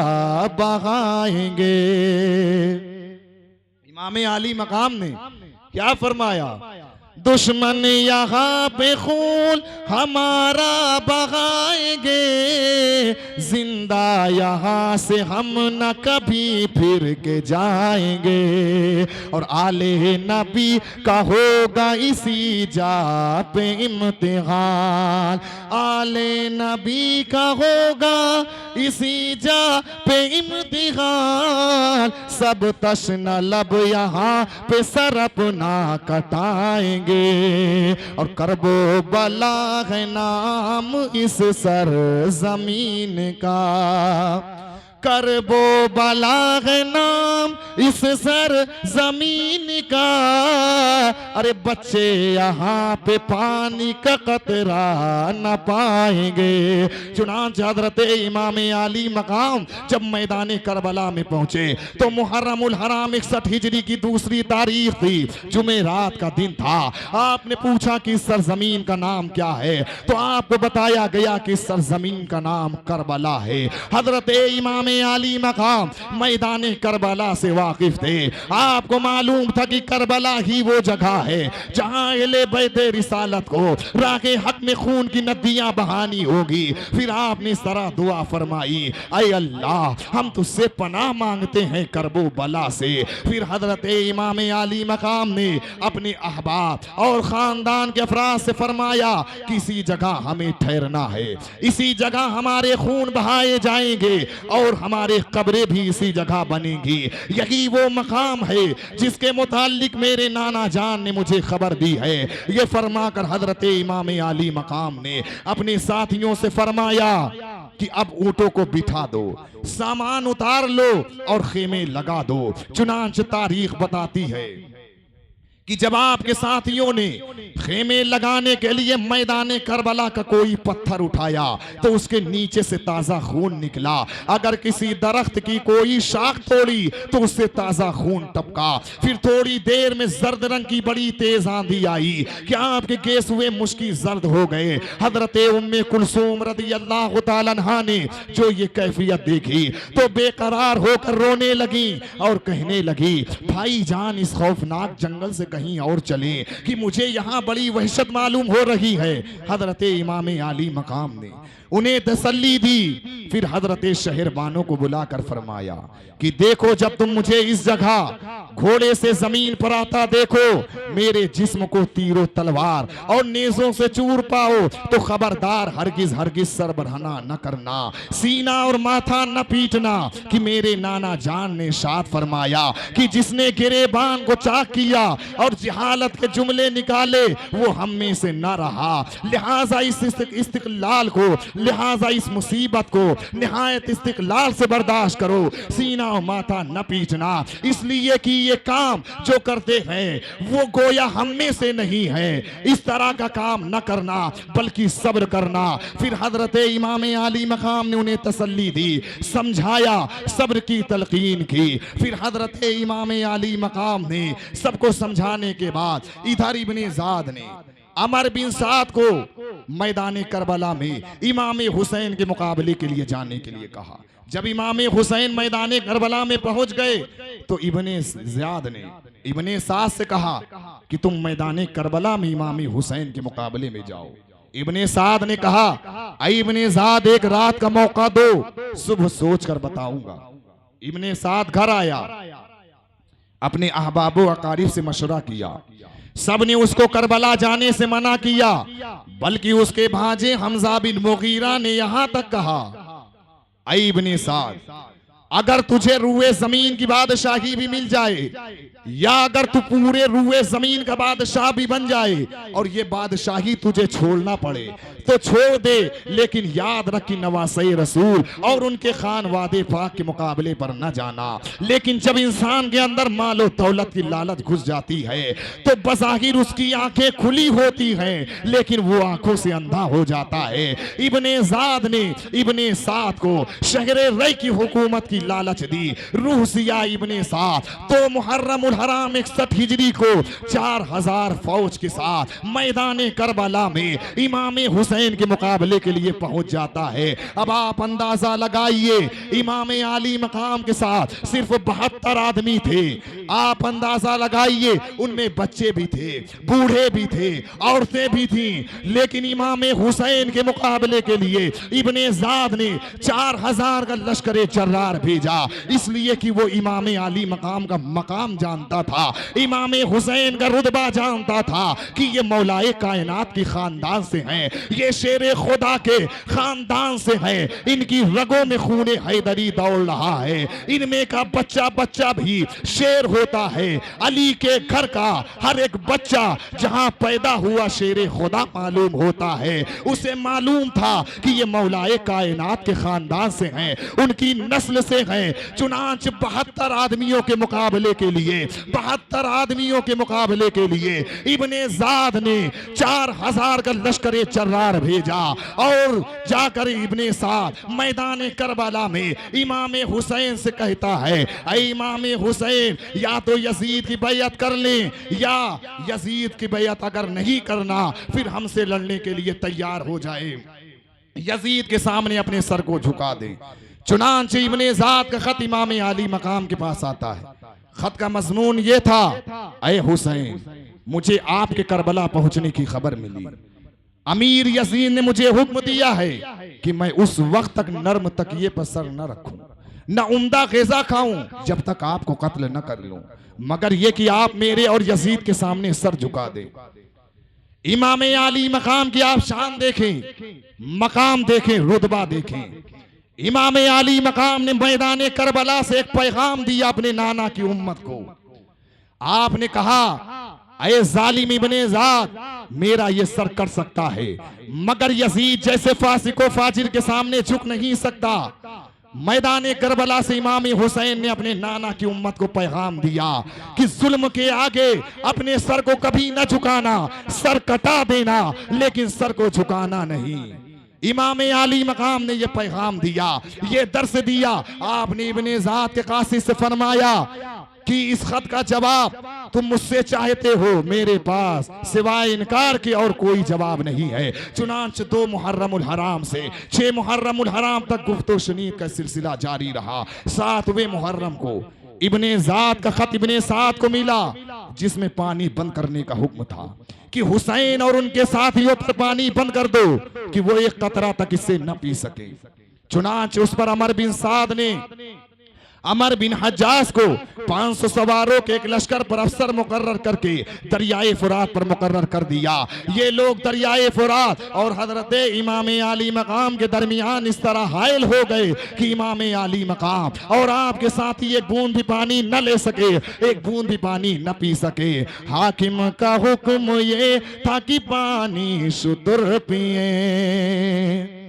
बहाएंगे। इमाम आली मकाम ने क्या फरमाया, दुश्मन यहाँ पे खून हमारा बहाएंगे, जिंदा यहाँ से हम न कभी फिर के जाएंगे। और आले नबी का होगा इसी जा पे इम्तिहान, आले नबी का होगा इसी जा पे इम्तिहान। सब तश्न लब यहाँ पे सर अपना कटाएंगे। और करबो बला है नाम इस सर जमीन का, करबो बला है नाम इस सर जमीन का। अरे बच्चे यहाँ पे पानी का कतरा न पाएंगे। चुनांचे हजरत इमाम आली मकाम जब मैदान करबला में पहुंचे तो मुहर्रमुल हराम 61 हिजरी की दूसरी तारीख थी, जुमेरात का दिन था। आपने पूछा कि इस सरजमीन का नाम क्या है, तो आपको बताया गया कि इस सरजमीन का नाम करबला है। हजरत इमाम आली मकाम मैदान करबला से वाकिफ थे। आपको मालूम था कि करबला ही वो जगह है जहां अहले बैते रिसालत को रागे हक में खून की नदियां बहानी होगी। फिर आपने इस तरह दुआ फरमाई, ऐ अल्लाह हम तुझसे पनाह मांगते हैं करबो बला से। फिर हजरत इमाम आली मकाम ने अपने अहबाब और खानदान के अफराद से फरमाया किसी जगह हमें ठहरना है, इसी जगह हमारे खून बहाए जाएंगे और हमारे कब्रें भी इसी जगह बनेंगी। यही वो मकाम है जिसके मुतालिक मेरे नाना जान ने मुझे खबर दी है। ये फरमाकर हजरत इमाम आली मकाम ने अपने साथियों से फरमाया कि अब ऊंटों को बिठा दो, सामान उतार लो और खेमे लगा दो। चुनांचे तारीख बताती है कि जब आपके साथियों ने खेमे लगाने के लिए मैदान करबला का कोई पत्थर उठाया तो उसके नीचे से ताजा खून निकला। अगर किसी दरख्त की कोई शाख तोड़ी तो उससे ताजा खून टपका। फिर थोड़ी देर में जर्द रंग की बड़ी तेज आंधी आई कि आपके केस हुए मुश्किल जर्द हो गए। हजरत उम्मे कुलसूम रदियल्लाहु ताला अन्हा ने जो ये कैफियत देखी तो बेकरार होकर रोने लगी और कहने लगी, भाई जान इस खौफनाक जंगल से कहीं और चलें कि मुझे यहाँ बड़ी वहशत मालूम हो रही है। हजरत इमाम आली मकाम ने उन्हें तसल्ली दी। फिर हजरत शहरबानों को बुलाकर फरमाया कि देखो जब तुम मुझे इस जगह घोड़े से जमीन पर आता देखो, मेरे जिस्म को तीरों तलवार और नेजों से चूर पाओ तो खबरदार हरगिज हरगिज सर बढ़ाना न करना, सीना और माथा न पीटना। कि मेरे नाना जान ने इरशाद फरमाया कि जिसने गिरेबान को चाक किया और जिहालत के जुमले निकाले वो हम में से न रहा। लिहाजा इस इस्तिकलाल को, लिहाजा इस मुसीबत को निहायत इस्तिकलाल से बर्दाश्त करो, सीना और माथा न पीटना। इसलिए कि ये काम जो करते हैं वो गोया हम में से नहीं है। इस तरह का काम न करना बल्कि सब्र करना। फिर हजरत इमाम आली मकाम ने उन्हें तसल्ली दी, समझाया, सब्र की तलकीन की। फिर हजरत इमाम आली मकाम ने सबको समझाने के बाद इधर इब्ने ज़ाद ने अमर बिन साद को मैदान करबला में इमाम हुसैन के मुकाबले के लिए जाने के लिए कहा। जब इमाम हुसैन मैदान करबला में पहुंच गए तो इब्ने ज़ियाद ने इब्ने साद से कहा कि तुम मैदान करबला में इमाम हुसैन के मुकाबले में जाओ। इब्ने साद ने कहा, ऐ इब्ने साद एक रात का मौका दो, सुबह सोच कर बताऊंगा। इब्ने साद घर आया, अपने अहबाबो अकारीब से मशवरा किया। सबने उसको करबला जाने से मना किया, बल्कि उसके भांजे हमजा बिन मुगीरा ने यहां तक कहा, ऐ इब्ने साद, अगर तुझे रूए जमीन की बादशाही भी मिल जाए, या अगर तू पूरे रूए जमीन का बादशाह भी बन जाए और ये बादशाही तुझे छोड़ना पड़े तो छोड़ दे, लेकिन याद रख कि नवासे रसूल और उनके खान वादे पाक के मुकाबले पर न जाना। लेकिन जब इंसान के अंदर मालो दौलत की लालच घुस जाती है तो बज़ाहिर उसकी आंखें खुली होती हैं, लेकिन वो आंखों से अंधा हो जाता है। इब्ने ज़ाद ने इब्ने साद को शहरे रई की हुकूमत की लालच दी। रूह सिया इब्ने साद तो मुहर्रम उल हराम 61 हिजरी को 4000 फौज के साथ मैदान करबला में इमाम हुसैन के मुकाबले के लिए पहुंच जाता है। अब आप अंदाजा लगाइए, इमाम आली मकाम के साथ सिर्फ 72 आदमी थे। आप अंदाजा लगाइए, उनमें बच्चे भी थे, बूढ़े भी थे, औरतें भी थी, लेकिन इमाम हुसैन के मुकाबले के लिए इब्ने ज़ाद ने 4000 का लश्कर जर्रार भेजा, इसलिए कि वो इमाम आली मकाम का मकाम जानता था, इमाम हुसैन का रुतबा जानता था कि ये मौलाए कायनात की खानदान से हैं, ये शेर खुदा के खानदान से हैं, इनकी रगों में खूने हैदरी दौड़ रहा है, इनमें का बच्चा बच्चा भी शेर होता है। अली के घर का हर एक बच्चा जहां पैदा हुआ शेर खुदा मालूम होता है। उसे मालूम था कि ये मौलाए कायनात के खानदान से हैं, उनकी नस्ल से हैं। चुनांच 72 आदमियों के मुकाबले के लिए 72 आदमियों के मुकाबले के लिए इब्ने ज़ाद ने 4000 का लश्कर जर्रार भेजा और जाकर इब्ने साद मैदान करबला में इमाम हुसैन से कहता है, ऐ इमाम हुसैन, या तो यजीद की बैयत कर लें, या यजीद की बैयत अगर नहीं करना फिर हमसे लड़ने के लिए तैयार हो जाए, यजीद के सामने अपने सर को झुका दे। चुनांचे इब्ने ज़ाद का खत इमाम आली मकाम के पास आता है। खत का मजमून ये था, ऐ हुसैन, मुझे आपके करबला पहुंचने की खबर मिली, अमीर यजीद ने मुझे हुक्म दिया है कि मैं उस वक्त तक नर्म तकिए पर सर न रखूं, न उम्दा ग़िज़ा खाऊं जब तक आपको कत्ल न कर लूं, मगर ये कि आप मेरे और यजीद के सामने सर झुका दे। इमाम आली मकाम की आप शान देखें, मकाम देखें, रुतबा देखें। इमाम आली मकाम ने मैदान करबला से एक पैगाम दिया अपने नाना की उम्मत को। आपने कहा, ऐ जालिम इब्ने ज़ाद, मेरा ये सर कर सकता है, मगर यजीद जैसे फासिको फाजिर के सामने झुक नहीं सकता। मैदान करबला से इमाम हुसैन ने अपने नाना की उम्मत को पैगाम दिया कि जुल्म के आगे अपने सर को कभी न झुकाना, सर कटा देना लेकिन सर को झुकाना नहीं। इमाम आली मकाम ने यह पैगाम दिया, ये दर्स दिया। आपने इब्ने ज़ाद के कासिद से फरमाया कि इस खत का जवाब तुम मुझसे चाहते हो, मेरे पास सिवाय इनकार के और कोई जवाब नहीं है। चुनांच 2 मुहर्रम उल हराम से 6 मुहर्रम उल हराम तक गुफ्तो शनीद का सिलसिला जारी रहा। 7वें मुहर्रम को इब्ने ज़ाद का खत इब्ने साद को मिला, जिसमें पानी बंद करने का हुक्म था कि हुसैन और उनके साथियों पर पानी बंद कर दो कि वो एक कतरा तक इससे न पी सके। चुनांच उस पर अमर बिन साद ने अमर बिन हज्जाज को 500 सवारों के एक लश्कर पर अफसर मुकर्रर करके दरियाए फुरात पर मुकर्रर कर दिया। ये लोग दरियाए फुरात और हजरत इमाम आली मकाम के दरमियान इस तरह हायल हो गए कि इमाम आली मकाम और आपके साथी एक बूंद भी पानी न ले सके, एक बूंद भी पानी न पी सके। हाकिम का हुक्म ये था कि पानी शुद्ध पिए,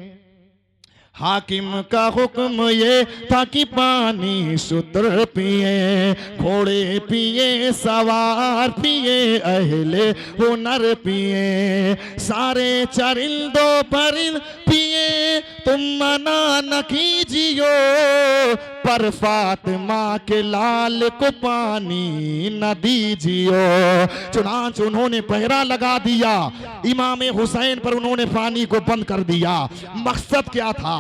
हाकिम का हुक्म ये था कि पानी शुद्ध पिए, घोड़े पिए, सवार पिए, अहले हुनर पिए, सारे चरिंदों परिंद पिए, तुम मना न कीजियो, पर फातिमा के लाल को पानी न दीजियो। चुनांच उन्होंने पहरा लगा दिया, इमाम हुसैन पर उन्होंने पानी को बंद कर दिया। मकसद क्या था?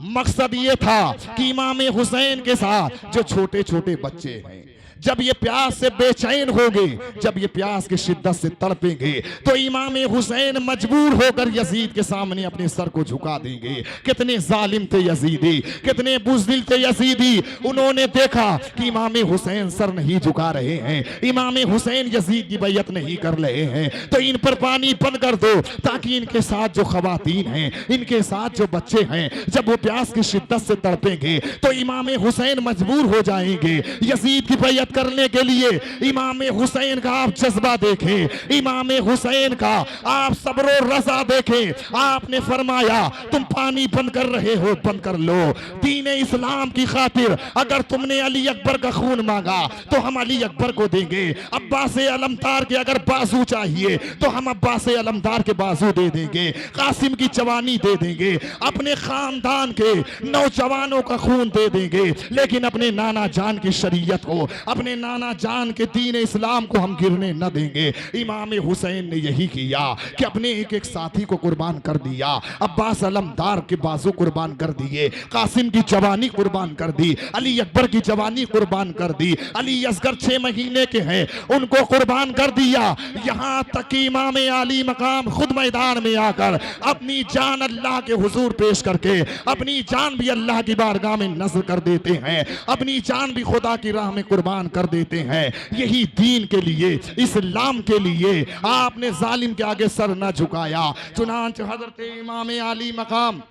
मकसद ये था कि इमाम हुसैन के साथ जो छोटे छोटे बच्चे हैं, जब ये प्यास से बेचैन होंगे, जब ये प्यास की शिद्दत से तड़पेंगे, तो इमाम हुसैन मजबूर होकर यजीद के सामने अपने सर को झुका देंगे। कितने जालिम थे यजीदी, कितने बुज़दिल थे यजीदी। उन्होंने देखा कि इमाम हुसैन सर नहीं झुका रहे हैं, इमाम हुसैन यजीद की बैयत नहीं कर रहे हैं, तो इन पर पानी बंद कर दो, ताकि इनके साथ जो खवातीन हैं, इनके साथ जो बच्चे हैं, जब वो प्यास की शिद्दत से तड़पेंगे तो इमाम हुसैन मजबूर हो जाएंगे यजीद की बैयत करने के लिए। इमाम हुसैन का आप जज्बा देखें, इमाम हुसैन का आप सब्र और रज़ा देखें। आपने फरमाया तुम पानी बंद कर रहे हो, बंद कर लो। दीन इस्लाम की खातिर अगर तुमने अली अकबर का खून मांगा तो हम अली अकबर को देंगे। अब्बास अलमदार के अगर बाजू चाहिए तो हम अब्बास अलमदार के बाजू दे देंगे, कासिम की जवानी दे देंगे, अपने खानदान के नौजवानों का खून दे देंगे, लेकिन अपने नाना जान की शरीयत को, अपने नाना जान के दीन इस्लाम को हम गिरने न देंगे। इमाम हुसैन ने यही किया कि अपने एक एक साथी को कुर्बान कर दिया। अब्बास अलमदार के बाजू कुर्बान कर दिए, कासिम की जवानी कुर्बान कर दी, अली अकबर की जवानी कुर्बान कर दी, अली असगर 6 महीने के हैं उनको कुर्बान कर दिया। यहां तक कि इमाम आली मकाम खुद मैदान में आकर अपनी जान अल्लाह के हुजूर पेश करके अपनी जान भी अल्लाह की बारगाह में नज़र कर देते हैं, अपनी जान भी खुदा की राह में कुर्बान कर देते हैं। यही दीन के लिए, इस्लाम के लिए आपने जालिम के आगे सर न झुकाया। चुनांच हजरत इमाम आली मकाम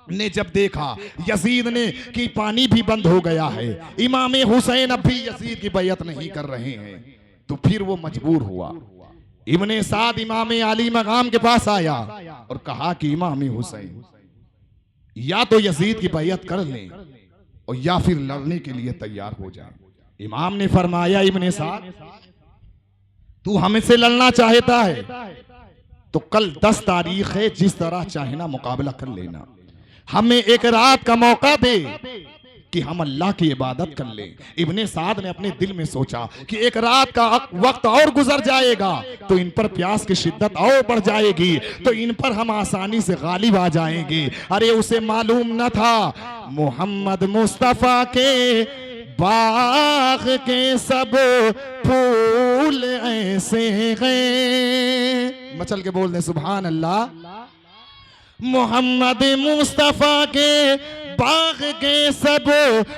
ने जब देखा यजीद ने कि पानी भी बंद हो गया है, इमाम हुसैन अब भी यजीद की बैयत नहीं कर रहे हैं, तो फिर वो मजबूर हुआ। इब्ने साद इमाम आली मकाम के पास आया और कहा कि इमाम हुसैन या तो यजीद की बैयत कर लें और या फिर लड़ने के लिए तैयार हो जाए। इमाम ने फरमाया इब्ने साद तू हमसे लड़ना चाहता है तो कल 10 तारीख है, जिस तरह चाहे ना मुकाबला कर लेना, हमें एक रात का मौका दे कि हम अल्लाह की इबादत कर लें। इब्ने साद ने अपने दिल में सोचा कि एक रात का वक्त और गुजर जाएगा तो इन पर प्यास की शिद्दत और बढ़ जाएगी, तो इन पर हम आसानी से गालिब आ जाएंगे। अरे उसे मालूम न था मोहम्मद मुस्तफा के बाग के सब फूल ऐसे हैं। मचल के बोल दे सुभान अल्लाह। मोहम्मद मुस्तफा के बाग के सब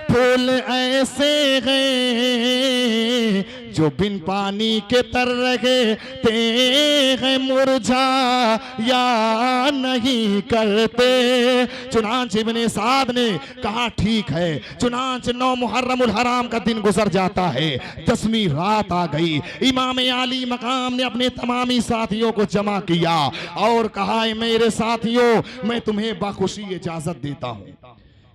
फूल ऐसे हैं जो बिन पानी के तर रहे ते हैं, मुरझा या नहीं करते। चुनांचे इब्ने साद ने कहा ठीक है। चुनांचे 9 मुहर्रमुल हराम का दिन गुजर जाता है, 10वीं रात आ गई। इमाम आली मकाम ने अपने तमामी साथियों को जमा किया और कहा मेरे साथियों, मैं तुम्हें बाखुशी इजाजत देता हूं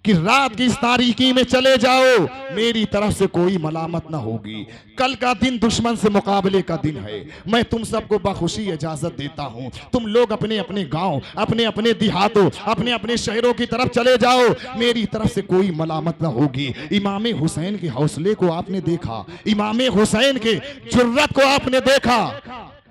कि रात की इस तारीकी में चले जाओ, मेरी तरफ से कोई मलामत ना होगी। कल का दिन दुश्मन से मुकाबले का दिन है, मैं तुम सबको बाखुशी इजाजत देता हूं। तुम लोग अपने अपने गांव, अपने अपने देहातों, अपने अपने शहरों की तरफ चले जाओ, मेरी तरफ से कोई मलामत ना होगी। इमाम हुसैन के हौसले को आपने देखा, इमाम हुसैन के जुर्रत को आपने देखा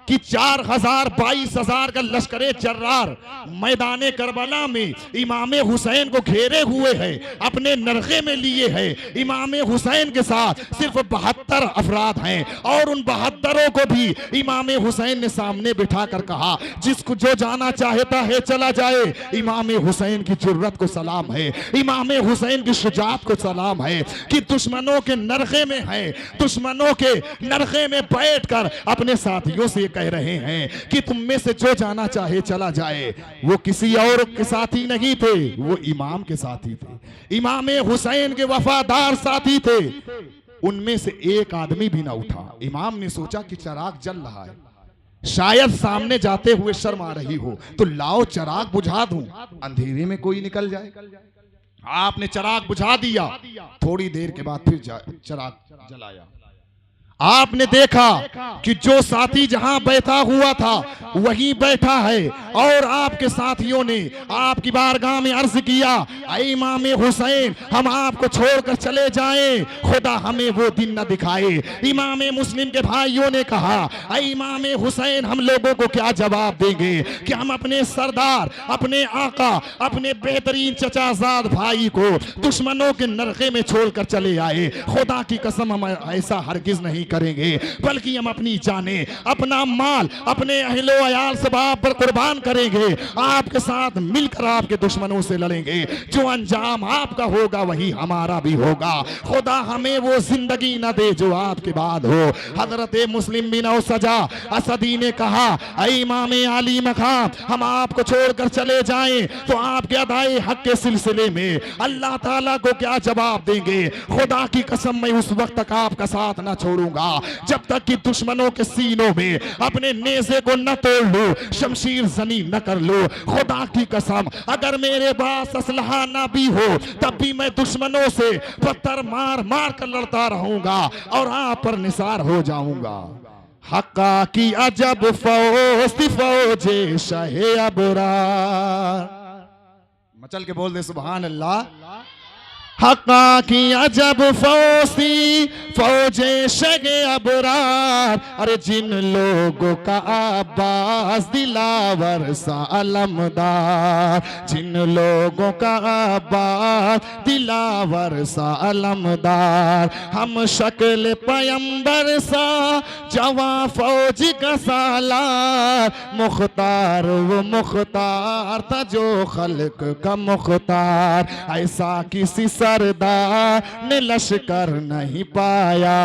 कि 4000-22,000 का लश्करे जर्रार मैदाने करबला में इमाम हुसैन को घेरे हुए है, अपने नरखे में लिए है। इमाम हुसैन के साथ सिर्फ 72 अफराद हैं और उन 72 को भी इमाम हुसैन ने सामने बिठा कर कहा जिसको जो जाना चाहता है चला जाए। इमाम हुसैन की जुर्रत को सलाम है, इमाम हुसैन की शुजाअत को सलाम है कि दुश्मनों के नरखे में है, दुश्मनों के नरखे में बैठकर अपने साथियों से कह रहे हैं कि तुम में से जो जाना चाहे चला जाए। वो किसी और के साथी नहीं थे, वो इमाम के साथी थे, इमाम हुसैन के वफादार साथी थे। उनमें से एक आदमी भी ना उठा। इमाम ने सोचा कि चिराग जल रहा है, शायद सामने जाते हुए शर्म आ रही हो, तो लाओ चिराग बुझा दूं, अंधेरे में कोई निकल जाए। आपने चिराग बुझा दिया, थोड़ी देर के बाद फिर चिराग जलाया। आपने देखा कि जो साथी जहां बैठा हुआ था वहीं बैठा है और आपके साथियों ने आपकी बारगाह में अर्ज किया, ऐ इमाम हुसैन हम आपको छोड़कर चले जाएं, खुदा हमें वो दिन न दिखाए। इमाम मुस्लिम के भाइयों ने कहा, ऐ इमाम हुसैन हम लोगों को क्या जवाब देंगे कि हम अपने सरदार, अपने आका, अपने बेहतरीन चचाजाद भाई को दुश्मनों के नरके में छोड़कर चले आए। खुदा की कसम हम ऐसा हरगिज नहीं करेंगे, बल्कि हम अपनी जाने, अपना माल, अपने अहलो अयाल सब आप पर कुर्बान करेंगे, आपके साथ मिलकर आपके दुश्मनों से लड़ेंगे। जो अंजाम आपका होगा वही हमारा भी होगा। खुदा हमें वो जिंदगी न दे जो आपके बाद हो। हजरत मुस्लिम बिन सजा असदी ने कहा, ऐ इमाम आली मकाम हम आपको छोड़कर चले जाएं तो आपके अदाए हक के सिलसिले में अल्लाह ताला को क्या जवाब देंगे। खुदा की कसम मैं उस वक्त तक आपका साथ न छोड़ूंगा जब तक कि दुश्मनों के सीनों में अपने नेज़े को न तोड़ लूं, शमशीर जनी न कर लूं। खुदा की कसम अगर मेरे पास असलहा ना भी हो तब भी मैं दुश्मनों से पत्थर मार मार कर लड़ता रहूंगा और आप पर निसार हो जाऊंगा। हक्का की अजब फौजे शहे अबरार, मचल के बोल दे सुभान अल्लाह। हक्का की अजब फौजे शगे अबरार, अरे जिन लोगों का अब्बास दिलावर सा अलमदार, जिन लोगों का अब्बास दिलावर सा अलमदार, हम शक्ल पैगंबर सा जवा फौज का सालार, मुख्तार वो मुख्तार था जो खल्क का मुख्तार, ऐसा किसी सरदार ने लश्कर नहीं पाया,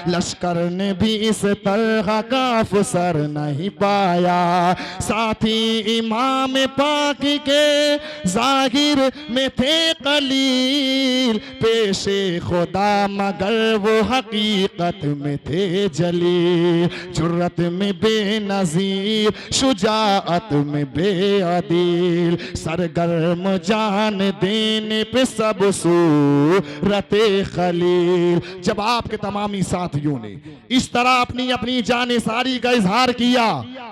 लश्कर ने भी इस तरह का अफसर नहीं पाया। साथी इमाम पाक के जाहिर में थे कलील, पेशे खुदा मगर वो हकीकत में थे जलील, जुर्रत में बेनजीर शुजाअत में बेअदील, सरगर्म जान देने पे सब सूरते खलील। जब आपके तमामी साथियों ने इस तरह अपनी अपनी जाने सारी का इजहार किया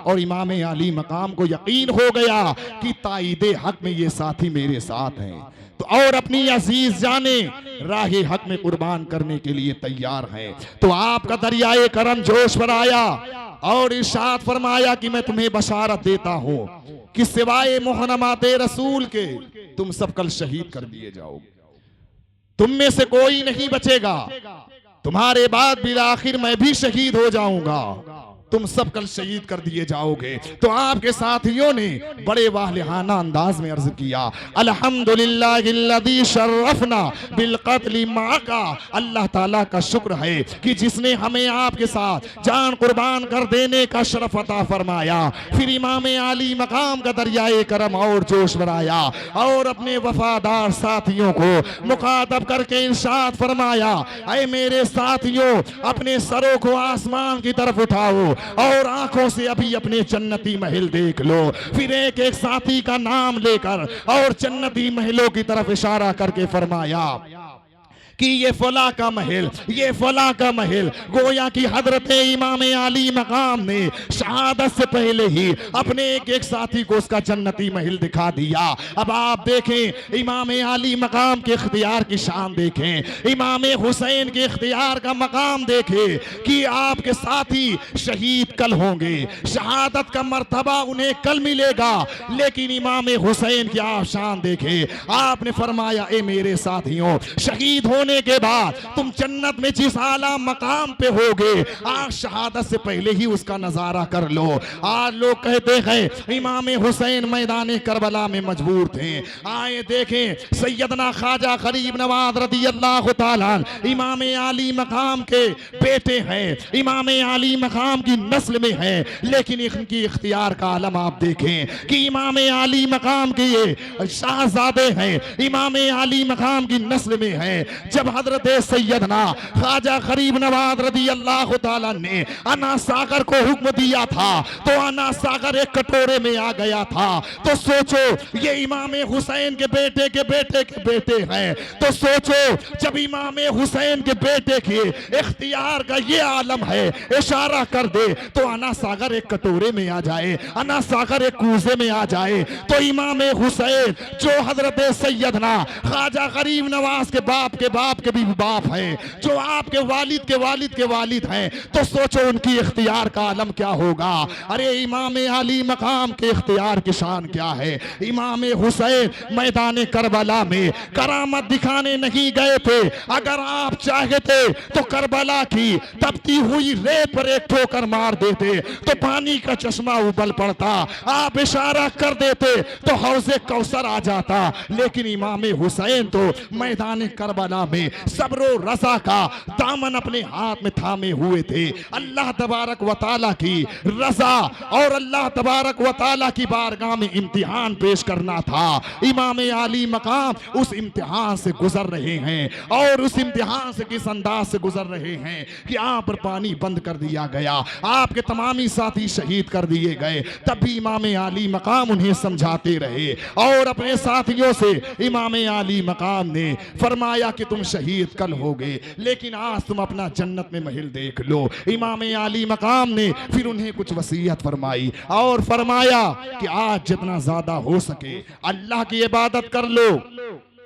और इमाम आली मकाम को यकीन हो गया कि ताईदे हक में ये साथी मेरे साथ हैं, तो और अपनी अजीज जाने राहे हक में कुर्बान करने के लिए तैयार हैं, तो आपका दरियाए करम जोश पर आया और इरशाद फरमाया कि मैं तुम्हें बशारत देता हूं कि सिवाय मोहनमाते रसूल के तुम सब कल शहीद कर दिए जाओगे, तुम में से कोई नहीं बचेगा, तुम्हारे बाद बिल आखिर मैं भी शहीद हो जाऊंगा, तुम सब कल शहीद कर दिए जाओगे। तो आपके साथियों ने बड़े वाहियाना अंदाज में अर्ज किया, अल्हम्दुलिल्लाहिल्लज़ी शर्रफना बिल क़त्ल माका, अल्लाह ताला का शुक्र है कि जिसने हमें आपके साथ जान कुर्बान कर देने का शरफ अता फरमाया। फिर इमाम आली मकाम का दरियाए करम और जोश बढ़ाया और अपने वफादार साथियों को मुखातब करके इरशाद फरमाया, ऐ मेरे साथियों अपने सरों को आसमान की तरफ उठाओ और आंखों से अभी अपने जन्नती महल देख लो। फिर एक एक साथी का नाम लेकर और जन्नती महलों की तरफ इशारा करके फरमाया कि ये फला का महल, ये फला का महल। गोया कि हजरत इमाम आली मकाम ने शहादत से पहले ही अपने एक एक साथी को उसका जन्नती महल दिखा दिया। अब आप देखें इमाम आली मकाम के इख्तियार की शान देखें, इमाम हुसैन के इख्तियार का मकाम देखें कि आपके साथी शहीद कल होंगे, शहादत का मर्तबा उन्हें कल मिलेगा, लेकिन इमाम हुसैन की आप शान देखें। आपने फरमाया, ए मेरे साथियों शहीद होने के बाद तुम जन्नत में जिस आला मकाम पे होगे आज शहादत से पहले ही उसका नजारा कर लो। आज लोग कहते हैं इमाम हुसैन मैदान करबला में मजबूर थे। आए देखें सैयदना ख्वाजा गरीब नवाज रज़ी अल्लाह तआला इमाम आली मकाम के बेटे हैं, इमाम आली मकाम की नस्ल में है, लेकिन इनकी इख्तियार का आलम आप देखें कि इमाम आली मकाम के ये शाहजादे हैं, इमाम आली मकाम की नस्ल में है। जब हजरत सैयदना ख्वाजा गरीब नवाज रदी अल्लाह ताला ने अना सागर को हुक्म दिया था तो अना सागर एक कटोरे में आ गया था। तो सोचो ये इमाम हुसैन के बेटे के बेटे के बेटे हैं, तो सोचो जब इमाम हुसैन के बेटे के इख्तियार का ये आलम है, इशारा कर दे तो अना सागर एक कटोरे में आ जाए, अना सागर एक कूजे में आ जाए। तो इमाम हुसैन जो हजरत सैयदना ख्वाजा गरीब नवाज के बाप के भी बाप है, जो आपके वालिद के वालिद के वालिद हैं, तो सोचो उनकी इख्तियार का आलम क्या होगा। अरे इमाम आली मकाम के इख्तियार की शान क्या है। इमाम हुसैन मैदान करबला में करामत दिखाने नहीं गए थे, अगर आप चाहते तो करबला की तपती हुई रेत पर एक ठोकर मार देते तो पानी का चश्मा उबल पड़ता, आप इशारा कर देते तो हौज़े कौसर आ जाता। लेकिन इमाम हुसैन तो मैदान करबला में सब्र और रज़ा का दामन अपने हाथ में थामे हुए थे। अल्लाह तबारक व तआला की रज़ा और अल्लाह तबारक व तआला की बारगाह में इम्तिहान पेश करना था। इमाम आली मकाम उस इम्तिहान से गुजर रहे हैं और उस इम्तिहान से किस अंदाज से गुजर रहे हैं कि आप पर पानी बंद कर दिया गया, आपके तमामी साथी शहीद कर दिए गए, तब भी इमाम आली मकाम उन्हें समझाते रहे और अपने साथियों से इमाम आली मकाम ने फरमाया कि तुम शहीद कल होगे लेकिन आज तुम अपना जन्नत में महल देख लो। इमाम आली मकाम ने फिर उन्हें कुछ वसीयत फरमाई और फरमाया कि आज जितना ज्यादा हो सके अल्लाह की इबादत कर लो।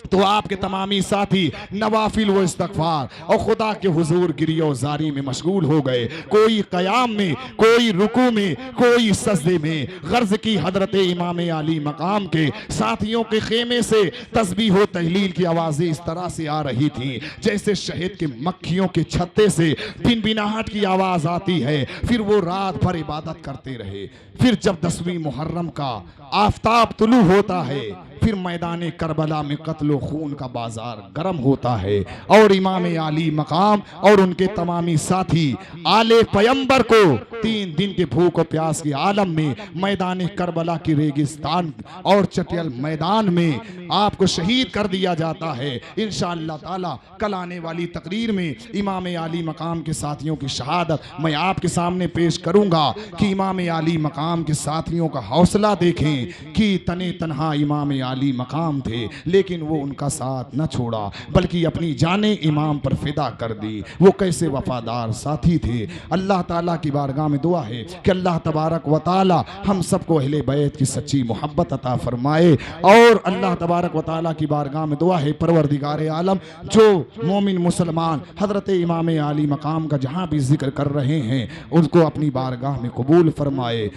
तो आपके तमामी साथी नवाफिल व इस्तगफार और खुदा के हुजूर गिरियो जारी में मशगूल हो गए, कोई क़याम में, कोई रुकू में, कोई सजदे में। गर्ज की हजरत इमाम आली मकाम के साथियों के खेमे से तस्बीह व तहलील की आवाज़ें इस तरह से आ रही थी जैसे शहद के मक्खियों के छत्ते से बिनबिनाहट की आवाज़ आती है। फिर वो रात भर इबादत करते रहे। फिर जब 10वीं मुहर्रम का आफताब तुलू होता है, फिर मैदान करबला में कत्ल खून का बाजार गर्म होता है और इमाम आली मकाम और उनके तमामी साथी आले पैगंबर को 3 दिन के भूख और प्यास के आलम में मैदान करबला की रेगिस्तान और चटियल मैदान में आपको शहीद कर दिया जाता है। इंशाअल्लाह ताला कल आने वाली तकरीर में इमाम आली मकाम के साथियों की शहादत मैं आपके सामने पेश करूंगा कि इमाम आली मकाम के साथियों का हौसला देखें कि तने तनहा इमाम आली मकाम थे लेकिन वो उनका साथ न छोड़ा बल्कि अपनी जाने इमाम पर फिदा कर दी। वो कैसे वफादार साथी थे। अल्लाह ताला की बारगाह में दुआ है कि अल्लाह तबारक व ताला हम सबको अहले बैत की सच्ची मोहब्बत अता फरमाए और अल्लाह तबारक व ताला की बारगाह में दुआ है परवरदिगार आलम जो मोमिन मुसलमान हजरत इमाम आली मकाम का जहाँ भी जिक्र कर रहे हैं उनको अपनी बारगाह में कबूल फरमाए।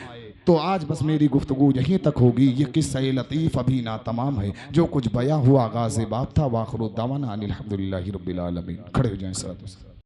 तो आज बस मेरी गुफ्तगू यहीं तक होगी। ये किस्सा लतीफ़ अभी ना तमाम है, जो कुछ बया हुआ आगाज़ बाब था। वाखिर दावाना अनिल हम्दुलिल्लाहि रब्बिल आलमीन। खड़े हो जाएं।